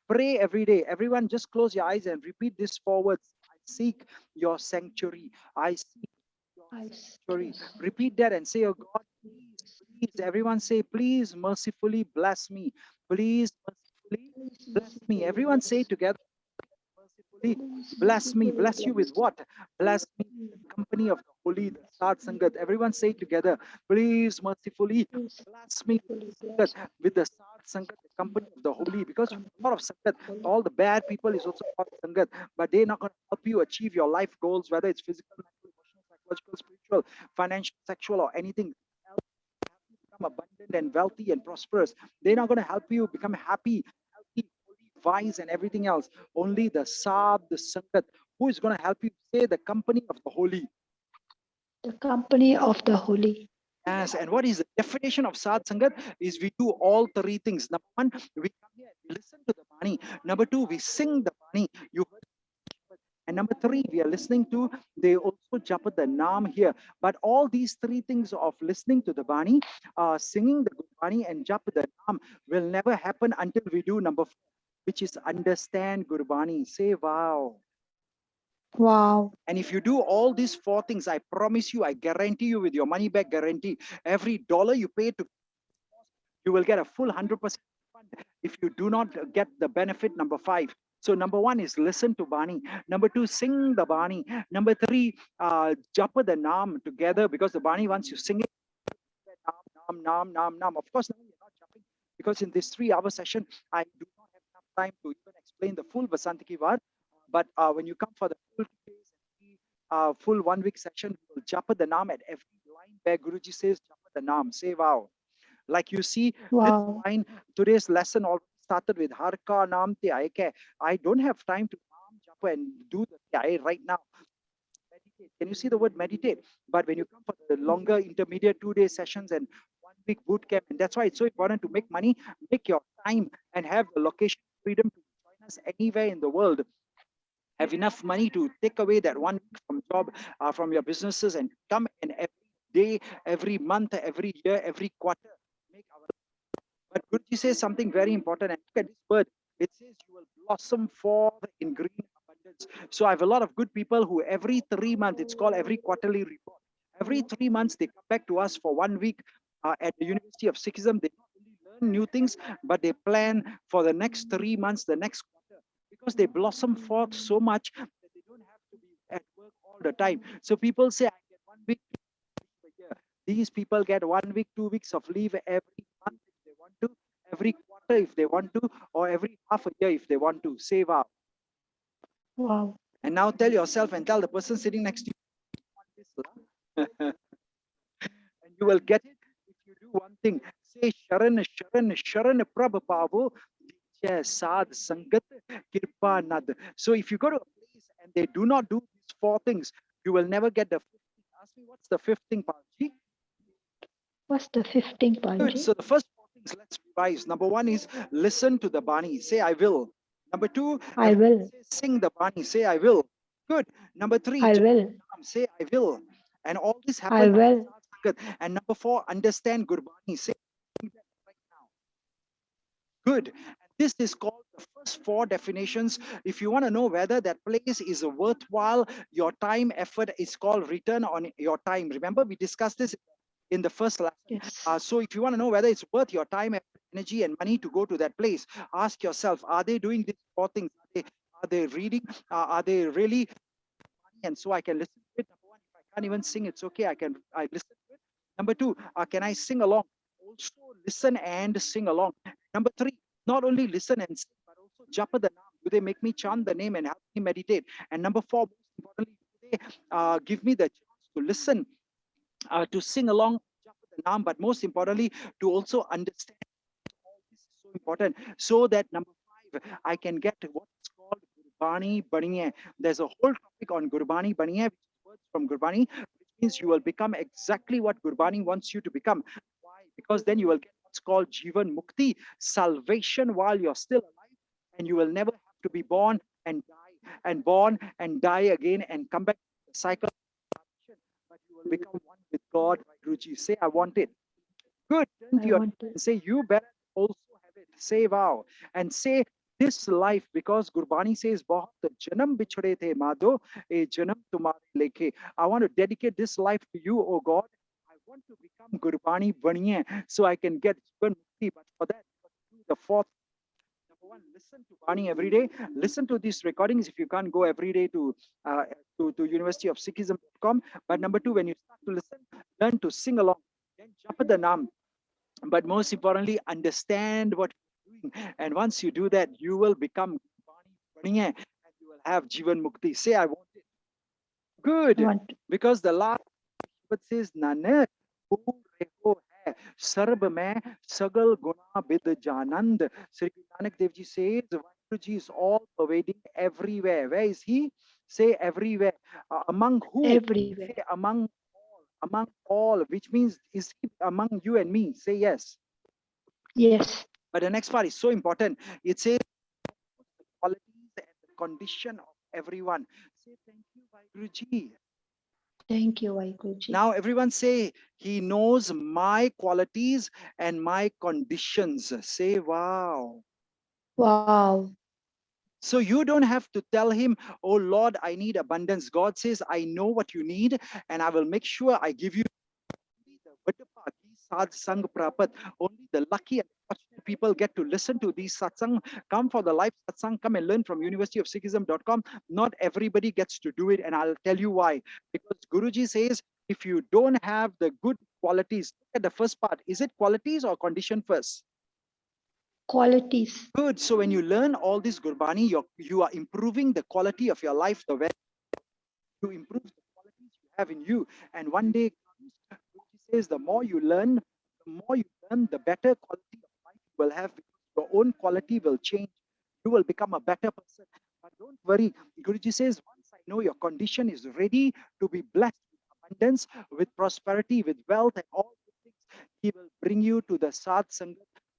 pray every day. Everyone, just close your eyes and repeat this forwards. I seek your sanctuary. I seek your I seek your sanctuary. Repeat that and say, oh God, please, please. Everyone say, please mercifully bless me. Please mercifully bless me. Everyone say it together. Mercifully bless me. Bless you with what? Bless me with the company of the holy, the Sad Sangat. Everyone say it together. Please mercifully bless me with the Sangat, with the Sad Sangat, the company of the holy. Because a lot of Sangat, all the bad people is also called Sangat, but they're not going to help you achieve your life goals, whether it's physical, mental, emotional, psychological, spiritual, financial, sexual, or anything else. Become abundant and wealthy and prosperous. They're not going to help you become happy, healthy, holy, wise, and everything else. Only the Saab, the Sangat, who is going to help you say the company of the holy. the company of the holy. Yes, and what is the definition of Sad Sangat? Is we do all three things. Number one, we come here and we listen to the Bani. Number two, we sing the Bani. You heard. And number three, we are listening to, they also japa the Naam here. But all these three things of listening to the Bani, singing the Gurbani, and japa the Naam will never happen until we do number four, which is understand Gurbani. Say, wow. Wow. And if you do all these four things, I promise you, I guarantee you with your money back guarantee, every dollar you pay to, you will get a full 100% fund if you do not get the benefit number five. So number one is listen to Bani. Number two, sing the Bani. Number three, japa the Naam together, because the Bani, once you sing it, Naam, Naam, Naam, Naam, Naam. Of course, now you're not jumping because in this 3-hour session, I do not have enough time to even explain the full Basant Ki Vaar. But when you come for the full 2 days and full 1 week session, we will japa the naam at every line where Guruji says japa the naam, say wow. Like you see, this Wow. line, today's lesson already started with Har ka naam te aaye ke. I don't have time to naam japa and do the te right now. Meditate. Can you see the word meditate? But when you come for the longer intermediate 2-day sessions and 1 week boot camp, and that's why it's so important to make money, make your time, and have the location freedom to join us anywhere in the world. Have enough money to take away that 1 week from job, from your businesses, and come and every day, every month, every year, every quarter, make our. But Guruji says something very important, and look at this word. It says you will blossom forth in green abundance. So I have a lot of good people who every 3 months, it's called every quarterly report. Every 3 months, they come back to us for 1 week at the University of Sikhism. They not only learn new things, but they plan for the next 3 months, the next quarter, because they blossom forth so much that they don't have to be at work all the time. So people say, I get 1 week a year. These people get 1 week, 2 weeks of leave every month if they want to, every quarter if they want to, or every half a year if they want to. Sewa. Wow. And now tell yourself and tell the person sitting next to you, want this, and you will get it if you do one thing. Say Sharan, Sharan, Sharan Prabhapavo, Vijay Sad Sangat Kirpa Nad. So if you go to a place and they do not do these 4 things, you will never get the 5th thing. Ask me what's the 5th thing, Palji? What's the 15th, Good. Palji? So the first 4 things, let's revise. Number 1 is listen to the Bani. Say I will. Number 2, I will. say sing the Bani. Say I will. Good. Number 3, I will. say I will. And all this I happens. will. And number 4, understand Gurbani. Say right now. Good. And this is called the first 4 definitions. If you want to know whether that place is worthwhile, your time, effort is called return on your time. Remember, we discussed this in the first lesson. Yes. So if you want to know whether it's worth your time, energy, and money to go to that place, ask yourself, are they doing these 4 things? Are they reading? Are they really? And so I can listen to it. Number 1, if I can't even sing, it's okay. I listen to it. Number 2, can I sing along? Also listen and sing along. Number 3, not only listen and sing, but also japa the naam. Do they make me chant the name and help me meditate? And number 4, most importantly, do they give me the chance to listen, to sing along, japa the naam, but most importantly, to also understand. All this is so important, so that number 5, I can get what is called Gurbani Baniye. There's a whole topic on Gurbani Baniye, which is words from Gurbani, which means you will become exactly what Gurbani wants you to become. Why? Because then you will get what's called Jivan Mukti, salvation while you're still alive, and you will never have to be born and die again and come back to the cycle of salvation, but you will become one with God. Guruji, say, I want it. Good. Turn to I your want neighbor to. and say, you better also have it. Say wow. And say this life, because Gurbani says, "Bahut janam bichhade the madho, a janam tumhare lekhe." I want to dedicate this life to you, oh God. I want to become Gurbani Baniye so I can get Jivan Mukti. But for that, you got to do the 4th. Number 1, listen to Bani every day. Listen to these recordings if you can't go every day to University of Sikhism.com. But number 2, when you start to listen, learn to sing along. Then japa the naam. But most importantly, understand what you're doing. And once you do that, you will become Bani Baniye, and you will have Jivan Mukti. Say, I want it. I Good. want to. Because the last Shabad says, Nanak, ho reho hai, sarb mein sagal guna bid janand. Sri Guru Nanak Dev Ji says, Vaheguru Ji is all pervading everywhere. Where is he? Say everywhere. Among who? Everywhere. Say among all, which means is he among you and me? Say yes. Yes. But the next part is so important. It says the qualities and the condition of everyone. Say thank you, Vaheguru. Thank you, Vaiguruji. Now everyone say, he knows my qualities and my conditions. Say wow. Wow. So you don't have to tell him, oh Lord, I need abundance. God says, I know what you need, and I will make sure I give you the Vadapaki satsang prapat. Only the lucky and fortunate people get to listen to these satsang. Come for the live satsang. Come and learn from universityofsikhism.com. Not everybody gets to do it, and I'll tell you why. Because Guruji says, if you don't have the good qualities, look at the first part. Is it qualities or condition first? qualities. Good. So when you learn all this Gurbani, you are improving the quality of your life, the way you improve the qualities you have in you. And one day comes, Guruji says, the better quality of life you will have, because your own quality will change. You will become a better person. But don't worry. Guruji says, once I know your condition is ready to be blessed with abundance, with prosperity, with wealth, and all good things, he will bring you to the Sadh Sangat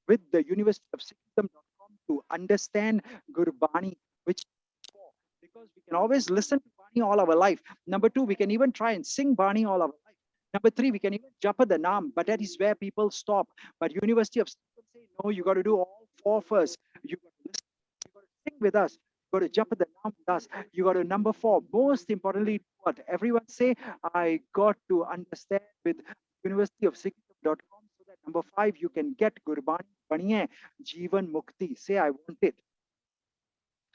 with the University of Sikhism.com to understand Gurbani, which is for. Because we can always listen to Bani all our life. Number two, we can even try and sing Bani all our life. Number three, we can even japa the Naam, but that is where people stop. But University of Sikhism say, no, you got to do all four first. You got to listen, you got to sing with us, you got to japa the Naam with us. You got to number four, most importantly, what everyone say, I got to understand with University of Sikhism.com, so that number five, you can get Gurbani Baniye Jeevan Mukti. Say, I want it.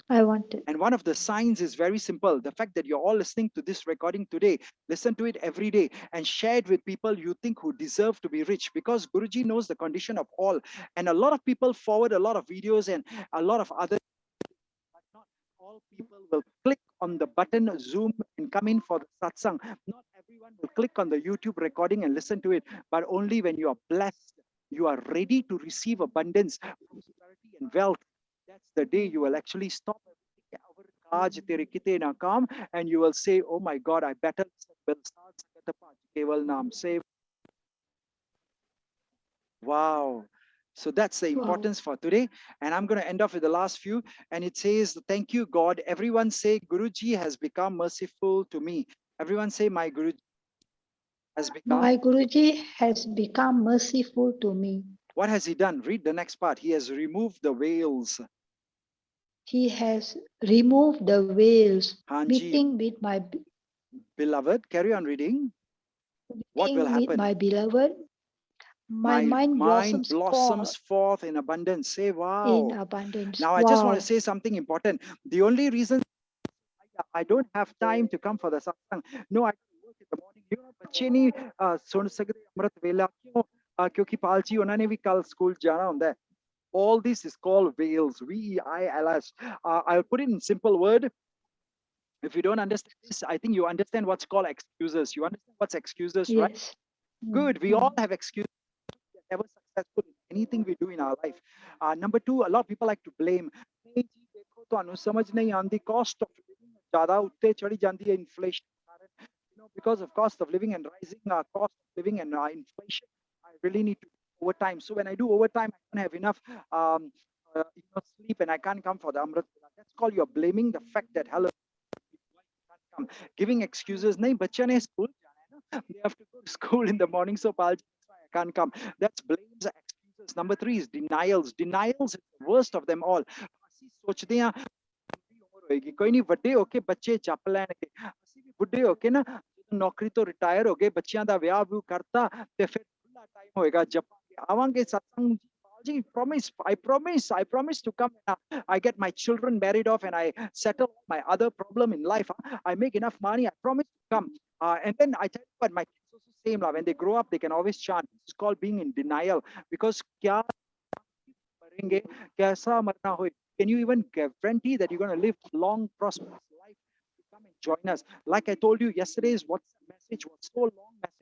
I want it. And one of the signs is very simple. The fact that you're all listening to this recording today, listen to it every day and share it with people you think who deserve to be rich, because Guruji knows the condition of all. And a lot of people forward a lot of videos and a lot of other, but not all people will click on the button Zoom and come in for the satsang. Not everyone will click on the YouTube recording and listen to it, but only when you are blessed, you are ready to receive abundance, prosperity, and wealth. That's the day you will actually stop everything, "Avar kaaj tere kite na kaam," and you will say, oh my God, I better listen. Balsad Sagat Paaj Keval Naam. Say, wow. So that's the Wow. importance for today. And I'm going to end off with the last few. And it says, thank you, God. Everyone say, Guruji has become merciful to me. Everyone say, my Guruji has become. My Guruji has become merciful to me. What has he done? Read the next part. He has removed the veils. He has removed the veils, Hanji, meeting with my beloved, carry on reading. What will meeting with happen? my beloved. My My mind mind blossoms blossoms forth forth in abundance. Say, in wow. abundance. Now, I just want to Wow. say something important. The only reason I don't have time to come for the satsang. No, I work in the morning. You know, बच्चे नहीं सुन सकते अमृत वेला क्यों? क्योंकि पालजी उन्होंने भी कल school जाना होता है. All this is called veils. VEILS. I'll put it in simple word. If you don't understand this, I think you understand what's called excuses. You understand what's excuses, right? Yes. Good. We all have excuses. We are never successful in anything we do in our life. Number two, a lot of people like to blame. नहीं जी, देखो ਤੁਹਾਨੂੰ समझ नहीं आंदी, cost of living ज़्यादा उत्ते चढ़ी जाती है inflation के कारण. Because of cost of living and rising cost of living and inflation, I really need to do overtime. So when I do overtime, I don't have enough sleep and I can't come for the Amrit Vela. That's called you're blaming the fact that hello, can't come. Giving excuses. नहीं बच्चा ने school जाना है ना. They have to go to school in the morning, so Palji, that's why I can't come. That's blames, excuses. Number three is denials. Denials is the worst of them all. ਅਸੀਂ सोचते हैं लंबी उम्र होएगी, कोई नहीं, ਵੱਡੇ ਹੋ ਕੇ ਬੱਚੇ ਚੱਪ ਲੈਣਗੇ. ਅਸੀਂ ਵੀ ਬੁੱਢੇ ਹੋ ਕੇ ਨਾ ਜਦੋਂ ਨੌਕਰੀ ਤੋਂ ਰਿਟਾਇਰ ਹੋ ਗਏ, ਬੱਚਿਆਂ ਦਾ ਵਿਆਹ ਵਿਊ ਕਰਤਾ ਤੇ ਫਿਰ ਖੁੱਲਾ ਟਾਈਮ ਹੋਏਗਾ, ਜਪਾਂਗੇ, ਆਵਾਂਗੇ ਸਤਸੰਗ ਜੀ. I promise to come and I get my children married off and I settle my other problem in life. I make enough money. I promise to come. And then I tell you what, my kids also same. When they grow up, they can always chant. It's called being in denial, because क्या मरेंगे, कैसा मरना हो. Can you even guarantee that you're going to live a long, prosperous life? To come and join us. Like I told you, yesterday's WhatsApp message was so long message.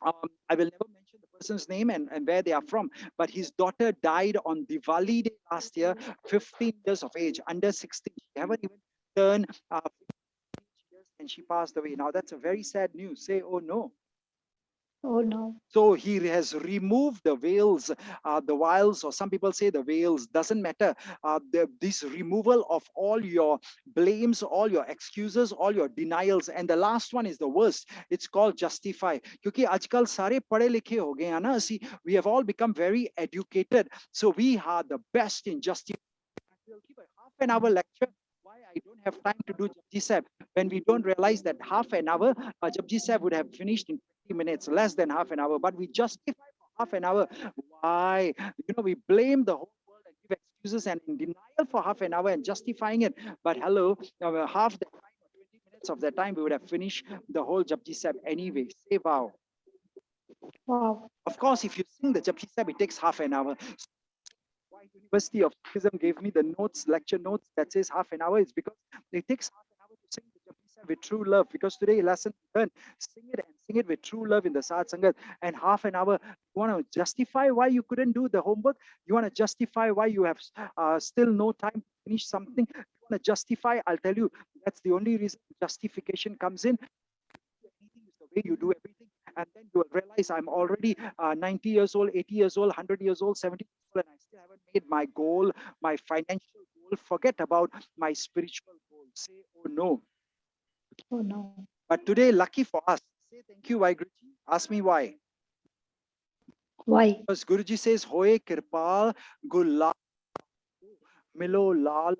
I will never mention the person's name and where they are from, but his daughter died on Diwali day last year, 15 years of age, under 16. She haven't even turned 15 years and she passed away. Now that's a very sad news. Say, oh no. Oh no. So he has removed the veils, the vials, or some people say the veils, doesn't matter. This removal of all your blames, all your excuses, all your denials. And the last one is the worst. It's called justify. क्योंकि आजकल सारे पढ़े लिखे हो गए हैं ना, we have all become very educated. So we are the best in justify. We'll give a half an hour lecture why I don't have time to do Japji Sahib, when we don't realize that half an hour, Japji Sahib would have finished in 20 minutes, less than half an hour, but we justify for half an hour. Why? We blame the whole world and give excuses and in denial for half an hour and justifying it. But hello, half the time or 20 minutes of the time, we would have finished the whole Japji Sahib anyway. Say wow. Wow. Of course, if you sing the Japji Sahib, it takes half an hour. So why University of Sikhism gave me the notes, lecture notes that says half an hour. It's because it takes half an hour to sing the Japji with true love. Because today lesson learn, sing it and sing it with true love in the Sad Sangat. And half an hour, you want to justify why you couldn't do the homework. You want to justify why you have still no time to finish something. You want to justify. I'll tell you, that's the only reason justification comes in. Anything is the way you do everything. And then you will realize I'm already 90 years old, 80 years old, 100 years old, 70 years old, and I still haven't made my goal, my financial goal. Forget about my spiritual goal. Say, oh no. Oh no. But today, lucky for us, say thank you, Guruji. Ask me why. Why? Because Guruji says, Hoye Kirpal Gulal Milo Lal.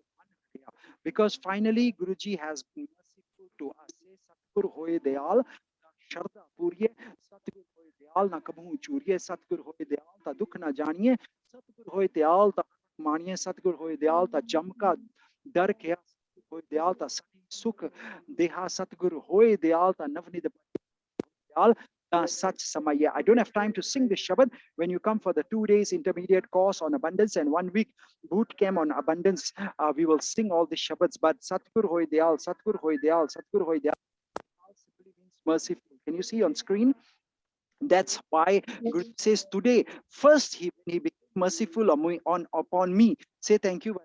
Because finally, Guruji has been merciful to us. Say, Satgur Hoye Dayal. शरदा पूरिये सतगुर होए दयाल ना कबहू चूरिये सतगुर होए दयाल ता दुख ना जानिए सतगुर होए दयाल ता मानिए सतगुर होए दयाल ता जम का डर के सतगुर होए दयाल ता सती सुख देहा सतगुर होए दयाल ता नवनिद दयाल ता सच समाये. I don't have time to sing this Shabad. When you come for the 2 days intermediate course on abundance and 1 week boot camp on abundance, we will sing all the Shabads. But Satgur hoy dayal, Satgur hoy dayal, Satgur hoy dayal simply means merciful. Can you see on screen? That's why Guru says today, first when he became merciful upon me. Say thank you.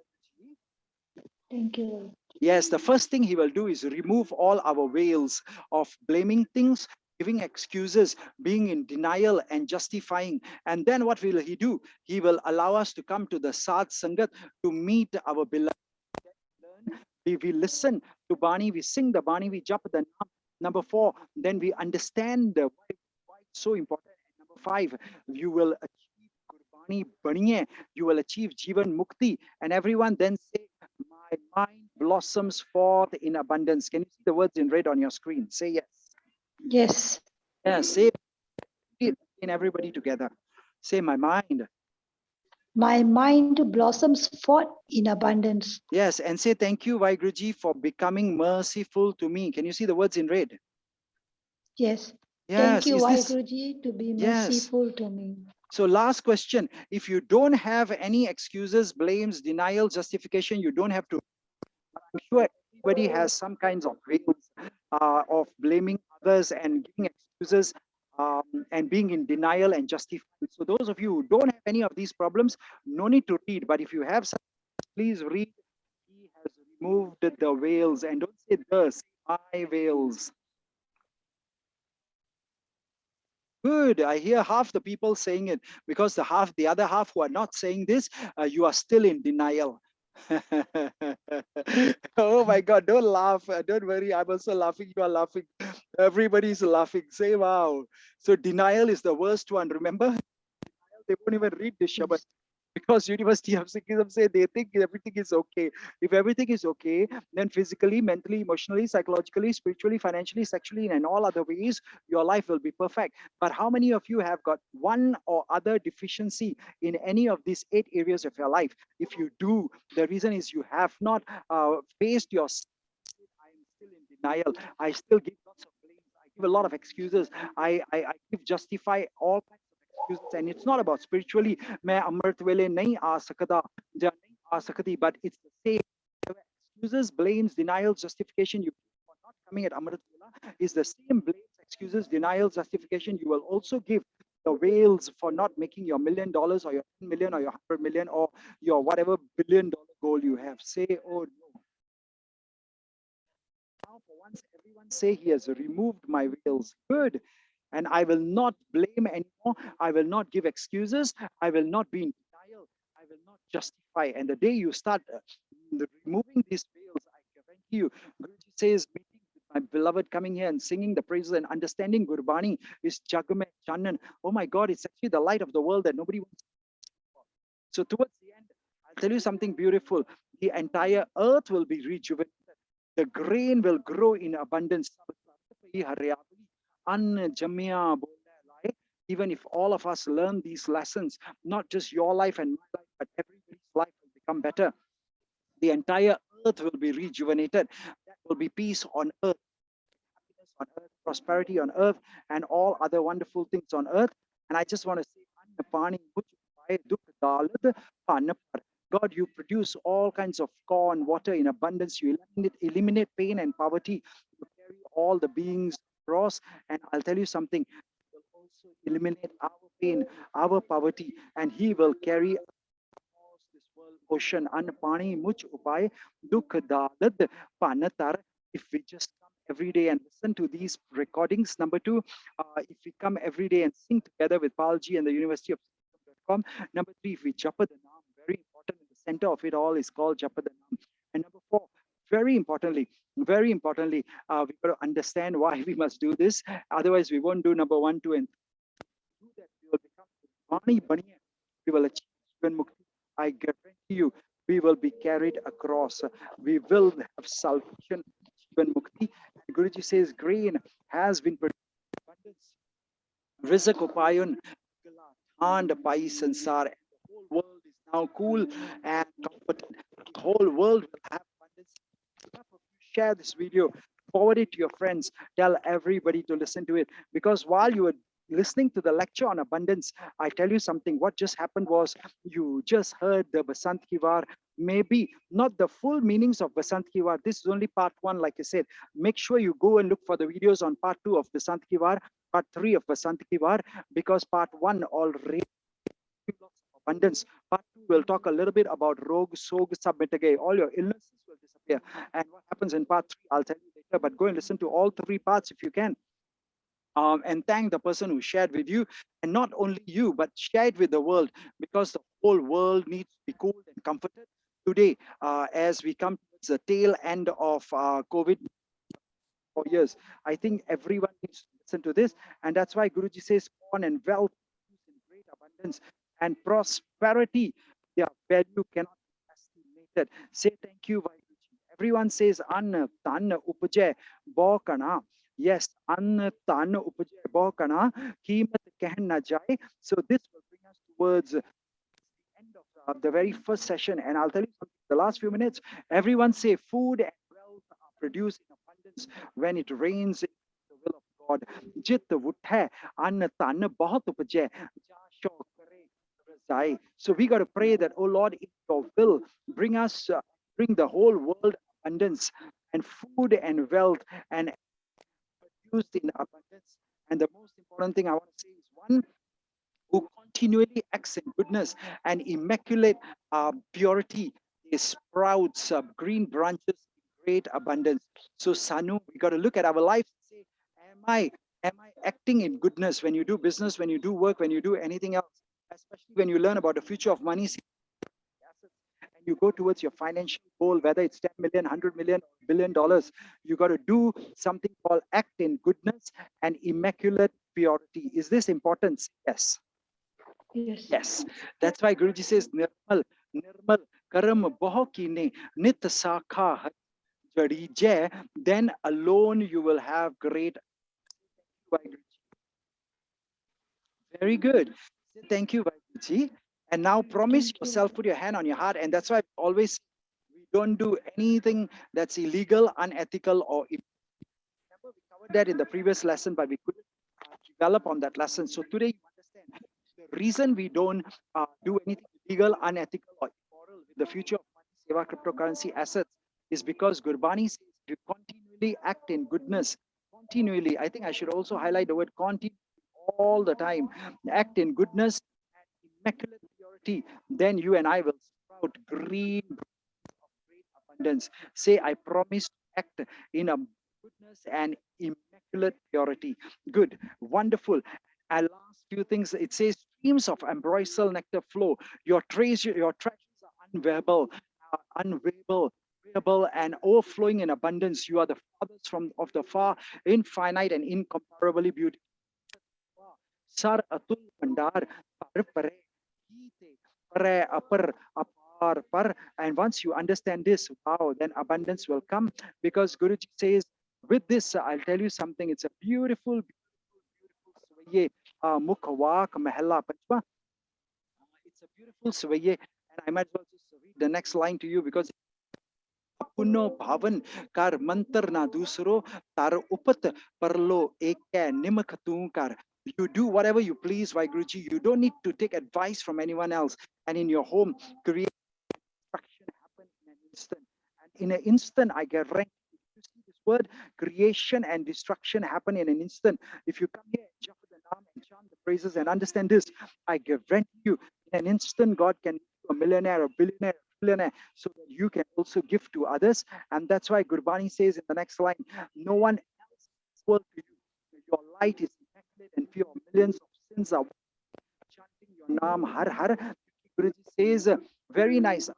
Thank you. Yes, the first thing he will do is remove all our veils of blaming things, giving excuses, being in denial and justifying. And then what will he do? He will allow us to come to the Sad Sangat to meet our beloved. We listen to Bani, we sing the Bani, we jump the Naam. Number 4, then we understand why it's so important. And number 5, you will achieve Gurbani Baniye, you will achieve Jivan Mukti. And everyone then say, my mind blossoms forth in abundance. Can you see the words in red on your screen? Say yes. Yes. Yes, say it in everybody together. Say my mind. My mind blossoms forth in abundance. Yes, and say thank you, Vaiguruji, for becoming merciful to me. Can you see the words in red? Yes. Yes. Thank you, Is this Waheguru, to be yes? merciful to me. So last question, if you don't have any excuses, blames, denial, justification, you don't have to. I'm sure everybody has some kinds of ways of blaming others and giving excuses and being in denial and justifying. So those of you who don't have any of these problems, no need to read. But if you have some, please read. He has removed the veils, and don't say the, say my veils. Good. I hear half the people saying it, because the other half who are not saying this, you are still in denial. Oh my God, don't laugh. Don't worry, I'm also laughing. You are laughing. Everybody's laughing. Say wow. So denial is the worst one. Remember, they won't even read the Shabbat. Because University of Sikhism say they think everything is okay. If everything is okay, then physically, mentally, emotionally, psychologically, spiritually, financially, sexually, and in all other ways, your life will be perfect. But how many of you have got one or other deficiency in any of these 8 areas of your life? If you do, the reason is you have not faced your sin. I am still in denial. I still give lots of blames. I give a lot of excuses. I give justify all kinds of excuses, and it's not about spiritually मैं अमृत वेले नहीं आ सकता या नहीं आ सकती, but it's the same excuses, blames, denials, justification you give for not coming at Amrit Vela is the same blames, excuses, denials, justification you will also give the veils for not making your $1 million or your 10 million or your 100 million or your whatever $1 billion goal you have. Say, oh no. Now for once, everyone say he has removed my veils. Good. And I will not blame anymore. I will not give excuses. I will not be in denial. I will not justify. And the day you start removing these veils, I guarantee you, Guruji says, meeting with my beloved coming here and singing the praises and understanding Gurbani is Jagame Channan. Oh my God, it's actually the light of the world that nobody wants. So towards the end, I'll tell you something beautiful. The entire earth will be rejuvenated. The grain will grow in abundance. Even if all of us learn these lessons, not just your life and my life, but everybody's life will become better. The entire earth will be rejuvenated. That will be peace on earth, happiness on earth, prosperity on earth, and all other wonderful things on earth. And I just want to say, upaye dukh dalad pan par. God, you produce all kinds of corn, water in abundance. You eliminate pain and poverty. You carry all the beings across. And I'll tell you something, He will also eliminate our pain, our poverty, and He will carry across this world ocean. An pani much upay dukh dalad panatar. If we just come every day and listen to these recordings. Number two, if we come every day and sing together with Palji and the University of Singapore.com. Number three, if we japa the naam, very important, in the center of it all is called japa the naam. And number four, very importantly, we got to understand why we must do this. Otherwise, we won't do number one, two, and do that, we will become Vani Baniya. We will achieve Jivan Mukti. I guarantee you, we will be carried across. We will have salvation, Jivan Mukti. And Guruji says, grain has been produced in abundance. Rizq upayan, and pai sansar. The whole world is now cool and comforted. The whole world will have abundance. Enough of you share this video, forward it to your friends, tell everybody to listen to it. Because while you were listening to the lecture on abundance, I tell you something, what just happened was you just heard the Basant Kivar, maybe not the full meanings of Basant Kivar. This is only part one, like I said. Make sure you go and look for the videos on part two of Basant Kivar, part three of Basant Kivar, because part one already lots of abundance. Part two will talk a little bit about Rog, Sog, Submitage. All your illnesses will disappear. And what happens in part three, I'll tell you later, but go and listen to all three parts if you can. And thank the person who shared with you, and not only you, but share it with the world, because the whole world needs to be cooled and comforted today, as we come towards the tail end of COVID 4 years. I think everyone needs to listen to this, and that's why Guruji says corn and wealth in great abundance, and prosperity, their value cannot be estimated. Say thank you, Vaheguruji. Everyone says Anna Tanna Upajay Bokana. Yes, Anna Tanna Upajay Bokana, Kimat Kehen Na Jai. So this will bring us towards the end of the very first session. And I'll tell you something, the last few minutes, everyone say food and wealth are produced in abundance when it rains in the will of God. Jit Vuthe Anna Tanna Bahat Upajay Ja Shok Kare Razai. So we got to pray that, oh Lord, in your will, bring us, bring the whole world abundance and food and wealth and produced in abundance. And the most important thing I want to say is one, who continually acts in goodness and immaculate purity. They sprouts green branches in great abundance. So Sanu, we got to look at our lives and say, am I acting in goodness when you do business, when you do work, when you do anything else, especially when you learn about the future of money assets and you go towards your financial goal, whether it's 10 million, 100 million, or $1 billion, you got to do something called act in goodness and immaculate purity. Is this important? Yes. Yes. Yes, that's why Guruji says Nirmal, Karam Bahokine, Nit Sakha Jadi Jai, then alone you will have great. Very good. Thank you, Vaheguruji. And now promise Thank you. yourself, put your hand on your heart, and that's why I always we don't do anything that's illegal, unethical, or remember we covered that in the previous lesson, but we couldn't develop on that lesson. So today you understand the reason we don't do anything illegal, unethical, or immoral with the future of money, Sewa cryptocurrency assets is because Gurbani says you continually act in goodness. Continually, I think I should also highlight the word continually all the time. Act in goodness and immaculate purity. Then you and I will sprout green of great abundance. Say, I promise to act in a goodness and immaculate purity. Good, wonderful. And last few things, it says streams of ambrosial nectar flow. Your treasures are unweigable, and overflowing in abundance. You are the fathers of the far, infinite and incomparably beautiful. Sar atul pandar par pare, gite pare apar apar par. And once you understand this, wow, then abundance will come, because Guruji says, with this, I'll tell you something. It's a beautiful, beautiful, beautiful Mukhwak Mahela Panchma. It's a beautiful Swaye, and I might as well just read the next line to you, because पुनो भावन car मंत्र ना दूसरो तार उपत परलो एक निमख तू कर You do whatever you please, Vaiguruji. You don't need to take advice from anyone else. And in your home, create destruction happen in an instant. And in an instant, I guarantee you see this word, creation and destruction happen in an instant. If you come here and jump the Naam and chant the praises and understand this, I guarantee you, in an instant, God can make you a millionaire, a billionaire, a trillionaire, so that you can also give to others. And that's why Gurbani says in the next line, no one else is equal to you. Your light is immaculate and pure. Millions of sins are chanting your naam har har. Guruji says, very nice.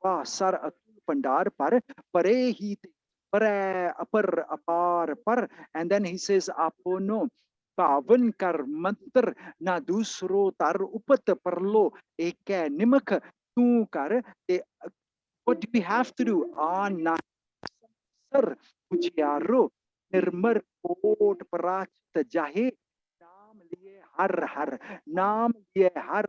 Parva sar atul pandar par pare hi te pare apar apar par. And then he says, apono pavan kar mantar na dusro tar upat parlo eke nimak tu kar. What do we have to do? Na sir pujiaro nirmar कोट पराचित जाहे नाम लिए हर हर नाम लिए हर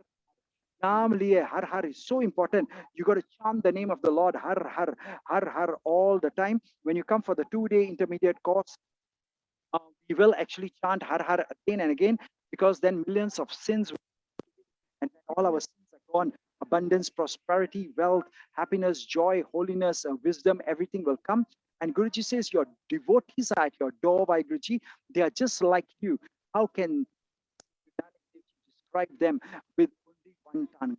naam liye har har is so important. You got to chant the name of the Lord har har har har all the time. When you come for the 2-day intermediate course, we will actually chant har har again and again, because then millions of sins and then all our sins are gone. Abundance, prosperity, wealth, happiness, joy, holiness, wisdom, everything will come. And Guruji says your devotees are at your door, by Guruji. They are just like you. How can describe them with only one tongue?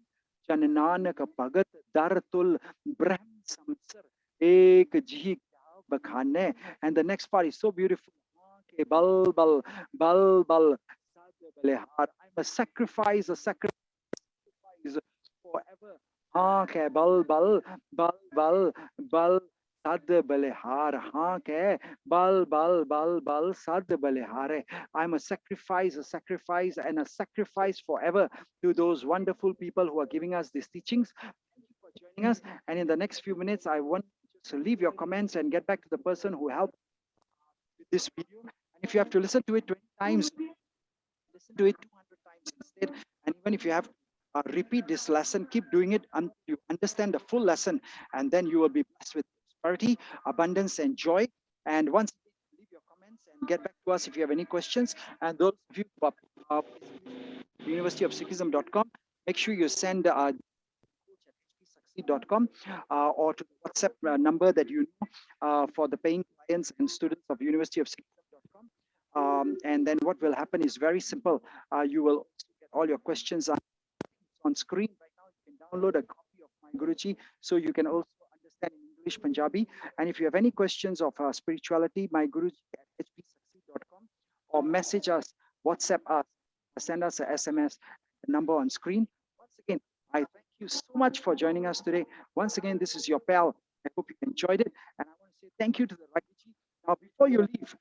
Janananak Bhagat Dartul Brahm Samsar Ek Ji Kya Bakhane. And the next part is so beautiful. Bal bal bal bal. I'm a sacrifice, forever. हाँ क्या बल बल बल बल बल सद बलिहार हाँ क्या bal bal bal bal sad balihare. I'm a sacrifice, and a sacrifice forever to those wonderful people who are giving us these teachings. Thank you for joining us. And in the next few minutes, I want to leave your comments and get back to the person who helped with this video. And if you have to listen to it 20 times, listen to it 200 times instead. And even if you have to repeat this lesson, keep doing it until you understand the full lesson, and then you will be blessed with prosperity, abundance, and joy. And once again, leave your comments and get back to us if you have any questions. And those of you who are universityofsikhism.com, make sure you send coach@hpsucceed.com or to the WhatsApp number that you know for the paying clients and students of universityofsikhism.com. And then what will happen is very simple. You will also get all your questions on screen right now. You can download a copy of my Guruji, so you can also understand in English, Punjabi. And if you have any questions of spirituality, my Guruji at hpsucceed.com, or message us, WhatsApp us, send us a SMS, the number on screen. Once again, I thank you so much for joining us today. Once again, this is your pal. I hope you enjoyed it. And I want to say thank you to the Raghiji. Now, before you leave,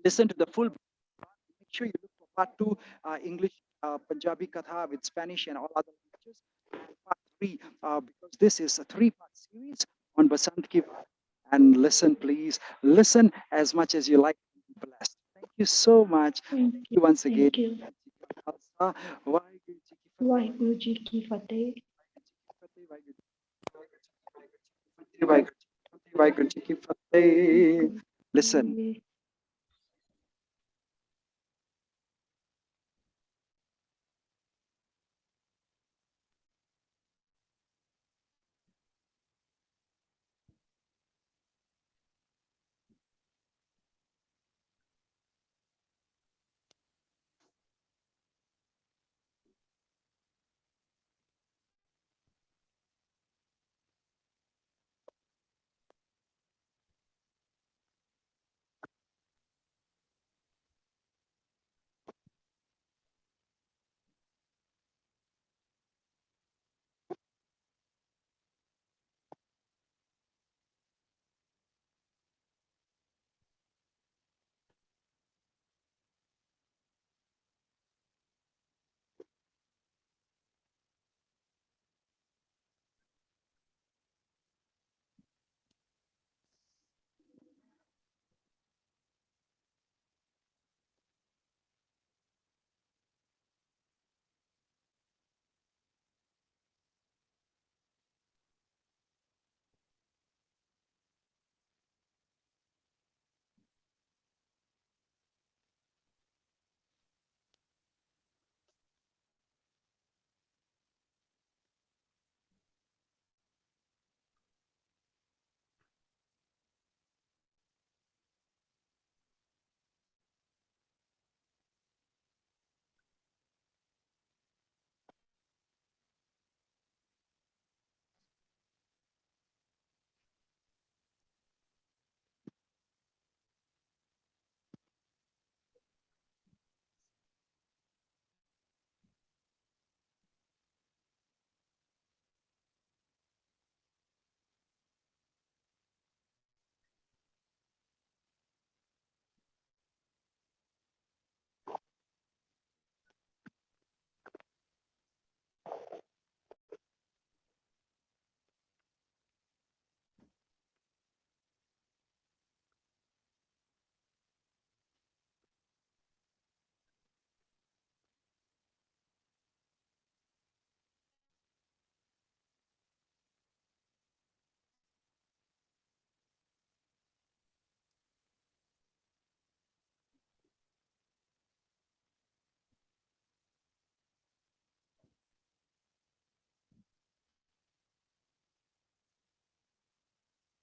listen to the full. Make sure you look for part 2, English, Punjabi Katha with Spanish and all other languages. And part 3, because this is a 3-part series on Basant Ki Vaar. And listen, please, listen as much as you like to be blessed. Thank you so much. Thank you once again. Thank you. Waheguru Ji Ki Fateh. Listen.